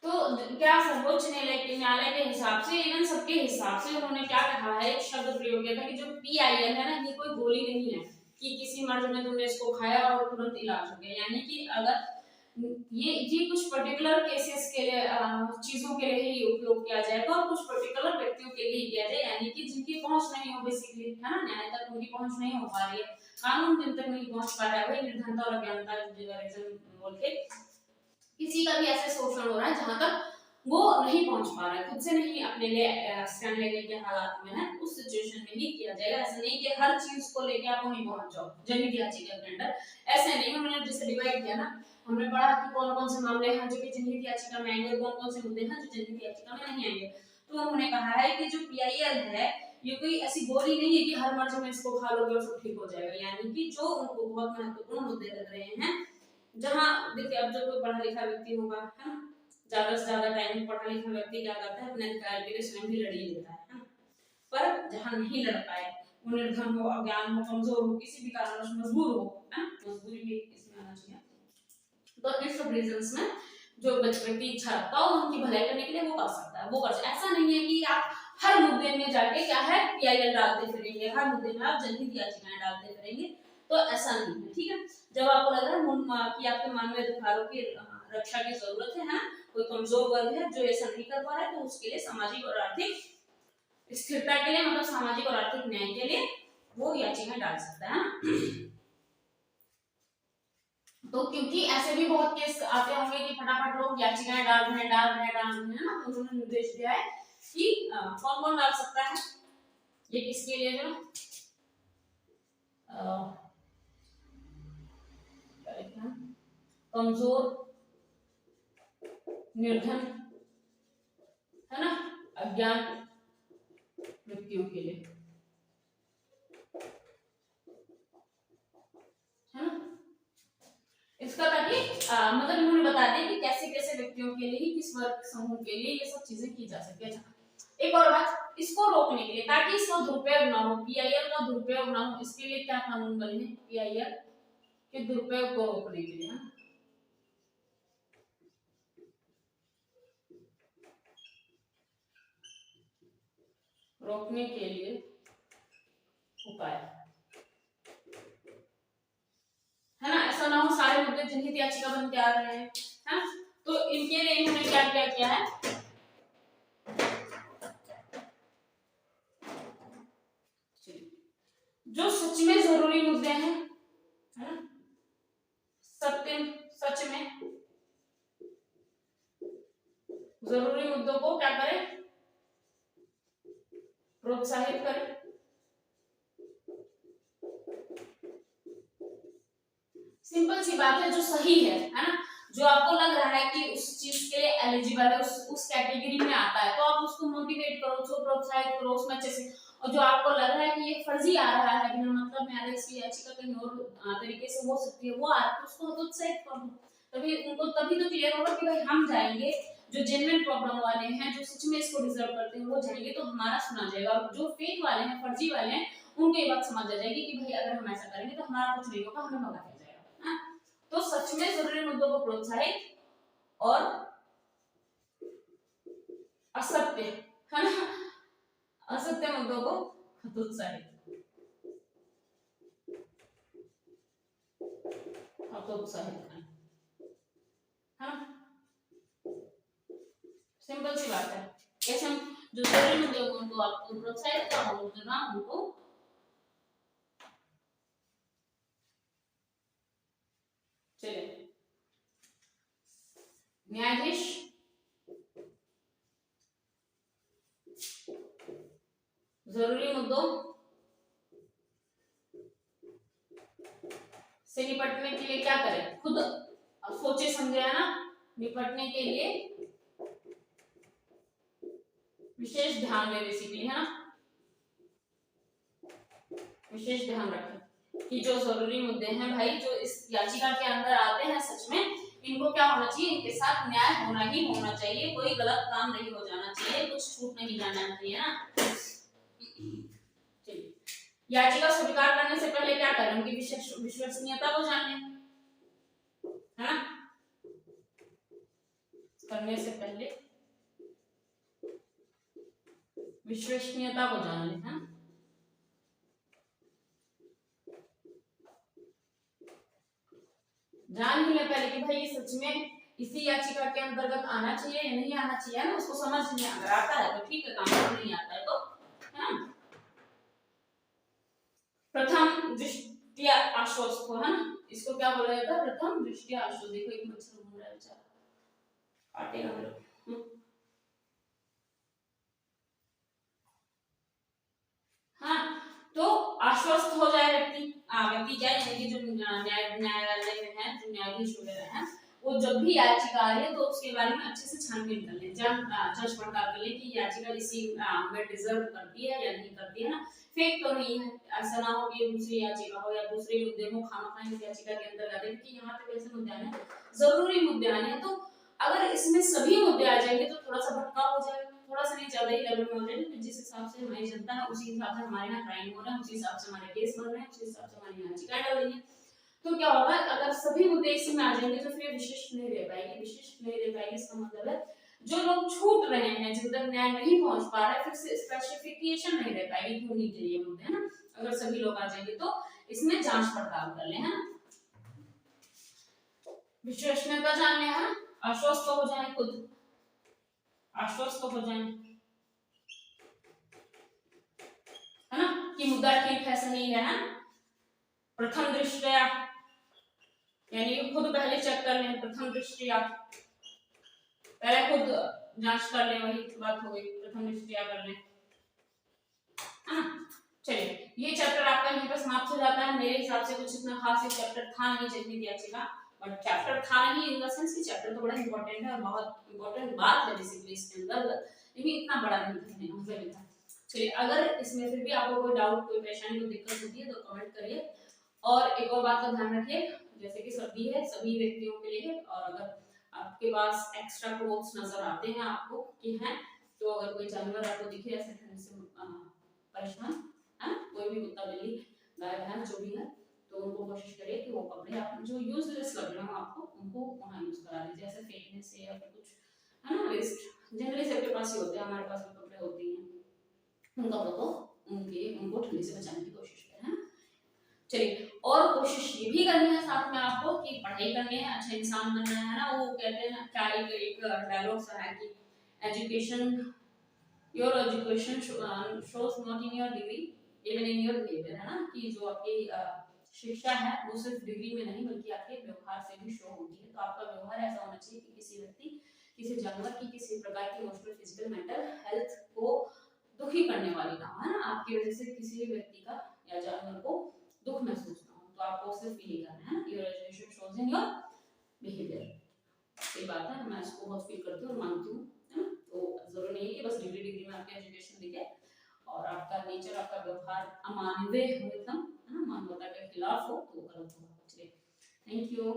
तो क्या सर्वोच्च न्यायालय के हिसाब से, इवन सबके हिसाब से उन्होंने क्या कहा है, एक शब्द प्रयोग किया था कि जो पीआईएल है ना, ये कोई गोली नहीं है कि किसी मर्ज में तुमने इसको खाया और तुरंत इलाज हो गया, यानी कि अगर ये कुछ पर्टिकुलर केसेस के लिए, चीजों के लिए ही उपयोग किया जाएगा, और कुछ पर्टिकुलर व्यक्तियों के लिए किया जाए, यानी कि जिनकी पहुंच नहीं हो, बेसिकली, है ना, न्याय तक उनकी पहुंच नहीं हो पा रही है, कानून जिन तक नहीं पहुंच पा रहा है, वही निर्धनता और अज्ञानता बोल के किसी का भी ऐसे शोषण हो रहा है जहां तक वो नहीं पहुंच पा रहा है, खुद से नहीं अपने लिए स्टैंड लेने के हालात में है, उस सिचुएशन में ही किया जाएगा। ऐसा नहीं कि हर चीज को लेके आप वहीं पहुंच जाओ जनहित याचिका के अंदर, ऐसे नहीं। उन्होंने जैसे डिवाइड किया ना, हमने पढ़ा कि कौन कौन से मामले हैं जो कि जनहित याचिका में आएंगे, कौन कौन से मुद्दे हैं जो जनहित याचिका में नहीं आएंगे। तो उन्होंने कहा है कि जो पीआईएल है, ये कोई ऐसी गोली नहीं है कि हर मर्ज में इसको खा लोगे और सब ठीक हो जाएगा, यानी कि जो उनको बहुत महत्वपूर्ण मुद्दे लग रहे हैं, जहां देखिए, अब जो कोई पढ़ा लिखा व्यक्ति होगा, है ना, ज्यादा से ज्यादा टाइम पढ़ा लिखा व्यक्ति क्या करता है, अपने अधिकार के लिए स्वयं भी लड़ ही लेता है ना, पर जहां नहीं लड़ पाए, वो निर्धन हो, अज्ञान हो, कमजोर हो, किसी भी कारणवश मजबूर हो, है ना, मजबूरी भी इसमें आना चाहिए, तो इन सब रीजंस में जो व्यक्ति इच्छा रखता हो उनकी भलाई करने के लिए वो कर सकता है, वो कर सकता है। ऐसा नहीं है कि आप हर मुद्दे में जाके क्या है, पीआईएल डालते फिरेंगे, हर मुद्दे में आप जनहित याचिकाएं डालते फिरेंगे, तो ऐसा नहीं है। ठीक है, जब आपको लग रहा है कि आपके मानवीय अधिकारों की रक्षा की जरूरत है ना, कोई कमजोर वर्ग है जो ऐसा नहीं कर पा रहा है, तो उसके लिए सामाजिक और आर्थिक स्थिरता के लिए, मतलब सामाजिक और आर्थिक न्याय के लिए वो याचिका डाल सकता है। तो क्योंकि ऐसे भी बहुत केस आते होंगे कि फटाफट लोग याचिकाएं डाल रहे हैं है ना, तो उन्होंने निर्देश दिया है कि कौन कौन डाल सकता है, ये किसके लिए, जो कमजोर, निर्धन, है ना, अज्ञान व्यक्तियों के लिए, है ना, इसका ताकि मतलब इन्होंने बता दिया कि कैसे कैसे व्यक्तियों के लिए, किस वर्ग समूह के लिए ये सब चीजें की जा सकती है। एक और बात, इसको रोकने के लिए, ताकि इसका दुरुपयोग ना हो, पीआईएल का दुरुपयोग ना हो, इसके लिए क्या कानून बने हैं, पीआईएल के दुरुपयोग को रोकने के लिए, रोकने के लिए उपाय, है ना, ऐसा ना हो सारे मुद्दे जनहित याचिका बन के आ रहे हैं, है ना, तो इनके लिए इन्होंने क्या क्या किया है, जो सच में जरूरी मुद्दे हैं, है ना, सत्य, सच में जरूरी मुद्दों को क्या करें, प्रोत्साहित करें। सिंपल सी बात है, जो सही है ना, जो आपको लग रहा है कि उस चीज के लिए एलिजिबल है, उस कैटेगरी में आता है, तो आप उसको मोटिवेट करो, उसको प्रोत्साहित करो उसमें अच्छे से। और जो आपको लग रहा है कि ये फर्जी आ रहा है, बिना मतलब में आ रहा है, इसकी याचिका कहीं और तरीके से हो सकती है, वो आ रहा है, तो उसको हतोत्साहित करो। तभी उनको तभी तो क्लियर होगा कि भाई हम जाएंगे, जो जेन्युइन प्रॉब्लम वाले हैं, जो सच में इसको डिजर्व करते हैं, वो जाएंगे तो हमारा सुना जाएगा। और जो फेक वाले हैं, फर्जी वाले हैं, उनको ये बात समझ आ जाएगी कि भाई अगर हम ऐसा करेंगे तो हमारा कुछ नहीं होगा, हमें भगा दिया जाएगा। हाँ? तो सच में जरूरी मुद्दों को प्रोत्साहित और असत्य, है ना, असत्य मुद्दों को हतोत्साहित, हतोत्साहित करें, है ना। सिंपल सी बात है। कैसे हम जो जरूरी मुद्दे को उनको आपको प्रोत्साहित करो, जो ना उनको चलिए। न्यायाधीश जरूरी मुद्दों से निपटने के लिए क्या करें, खुद सोचे समझे, है ना, निपटने के लिए विशेष ध्यान दें, बेसिकली, है ना, विशेष ध्यान रखें कि जो जरूरी मुद्दे हैं भाई, जो इस याचिका के अंदर आते हैं, सच में इनको क्या होना चाहिए, इनके साथ न्याय होना ही होना चाहिए, कोई गलत काम नहीं हो जाना चाहिए, कुछ छूट नहीं जाना चाहिए ना। याचिका स्वीकार करने से पहले क्या करें, उनकी विश्वसनीयता को जान लें, है ना, करने से पहले विश्वसनीयता को जान लें, है, जान ही ले पहले कि भाई ये सच में इसी याचिका के अंतर्गत आना चाहिए या नहीं आना चाहिए, ना, उसको समझ नहीं, अगर आता है तो ठीक है काम, नहीं आता है तो, है ना। प्रथम दृष्टिया आश्वस्त हो, है ना, इसको क्या बोला जाता है, प्रथम दृष्टिया आश्वस्त। देखो एक मच्छर घूम रहा है बेचारा, काटेगा मेरे। हाँ, तो आश्वस्त हो जाए व्यक्ति, व्यक्ति क्या है कि जो न्यायालय में है, जो न्यायाधीश वगैरह हैं, वो जब भी याचिका आ रही है तो उसके बारे में अच्छे से छानबीन कर ले, जांच पड़ताल कर ले कि याचिका इसी में डिजर्व करती है या नहीं करती है, ना, फेक तो नहीं है, ऐसा ना हो कि दूसरी याचिका हो या दूसरे मुद्दे हो खामखा इस याचिका के अंदर आते, क्योंकि यहाँ पे कैसे मुद्दे आने, जरूरी मुद्दे आने हैं, तो अगर इसमें सभी मुद्दे आ जाएंगे तो थोड़ा सा भटकाव हो जाएगा, थोड़ा सा नहीं ज्यादा ही लेवल में हो जाएगा, जिस हिसाब से हमारी जनता है उसी हिसाब से हमारे यहाँ क्राइम हो रहा है, उसी हिसाब से हमारे केस बन रहे हैं, उसी हिसाब से हमारी याचिकाएं डल रही है। तो क्या होगा, अगर सभी मुद्दे इसी में आ जाएंगे तो फिर विशिष्ट नहीं रह पाएगी, विशिष्ट नहीं रह पाएगी, इसका मतलब है जो लोग छूट रहे हैं, जिन तक न्याय नहीं पहुंच पा रहा है, फिर से स्पेसिफिकेशन नहीं रह पाएगी क्यों नहीं चाहिए मुद्दे, है ना। अगर सभी लोग आ जाएंगे तो इसमें जांच पड़ताल कर ले, है ना, विश्वसनीयता जान ले, है ना, आश्वस्त हो जाए, खुद आश्वस्त हो जाए, है ना, कि मुद्दा ठीक है, सही है, प्रथम दृष्टया, यानी खुद पहले चेक कर लें, प्रथम दृष्टया पहले खुद जांच कर लें, वही बात हो गई, प्रथम दृष्टया कर लें, है ना। चलिए ये चैप्टर आपका यहीं पर समाप्त हो जाता है। मेरे हिसाब से कुछ इतना खास ये चैप्टर था नहीं, जितनी याचिका, बट चैप्टर था नहीं इन द सेंस कि चैप्टर तो बड़ा इंपॉर्टेंट है और बहुत इंपॉर्टेंट बात है बेसिकली इसके अंदर, लेकिन इतना बड़ा नहीं मुझे लगता। चलिए अगर इसमें फिर भी आपको कोई डाउट, कोई परेशानी, कोई दिक्कत होती है तो कमेंट करिए। और एक और बात का ध्यान रखिए, जैसे कि सर्दी है सभी व्यक्तियों के लिए, और अगर आपके पास एक्स्ट्रा क्लोथ्स नजर आते हैं आपको कि हैं, तो अगर कोई जानवर आपको दिखे ऐसे ठंड से परेशान, है, कोई भी कुत्ता बिल्ली गाय भैंस जो भी है, तो उनको कोशिश करिए कि वो कपड़े आप जो यूजलेस लग रहे हो आपको, उनको वहाँ यूज करा दीजिए, जैसे फेंकने से या फिर कुछ, है ना, वेस्ट जनरली सबके पास ही होते हैं, हमारे पास भी कपड़े होते हैं, उन कपड़ों को उनको ठंडी से बचाने की कोशिश करें, है ना। चलिए और कोशिश ये भी करनी है साथ में आपको कि पढ़ाई करनी है, अच्छा इंसान बनना है ना, वो कहते हैं क्या, एक डायलॉग सा है कि education, your education shows not in your degree even in your behaviour, है ना, कि जो आपकी शिक्षा है वो सिर्फ डिग्री में नहीं बल्कि आपके व्यवहार से भी शो होती है। तो आपका व्यवहार ऐसा होना चाहिए कि किसी व्यक्ति, किसी जानवर की किसी प्रकार की इमोशनल, फिजिकल, मेंटल हेल्थ को दुखी करने वाली ना हो, है ना, आपकी वजह से किसी भी व्यक्ति का या जानवर को दुख महसूस ना हो। तो आपको सिर्फ यही करना है, your education shows in your behaviour. सही बात है, मैं इसको बहुत फील करती हूँ और मानती हूँ, है ना। तो जरूरी नहीं है कि बस डिग्री डिग्री में आपकी एजुकेशन दिखे और आपका नेचर, आपका व्यवहार अमानवीय हो एकदम, है ना, मानवता के खिलाफ हो, तो गलत होगा। चलिए, थैंक यू।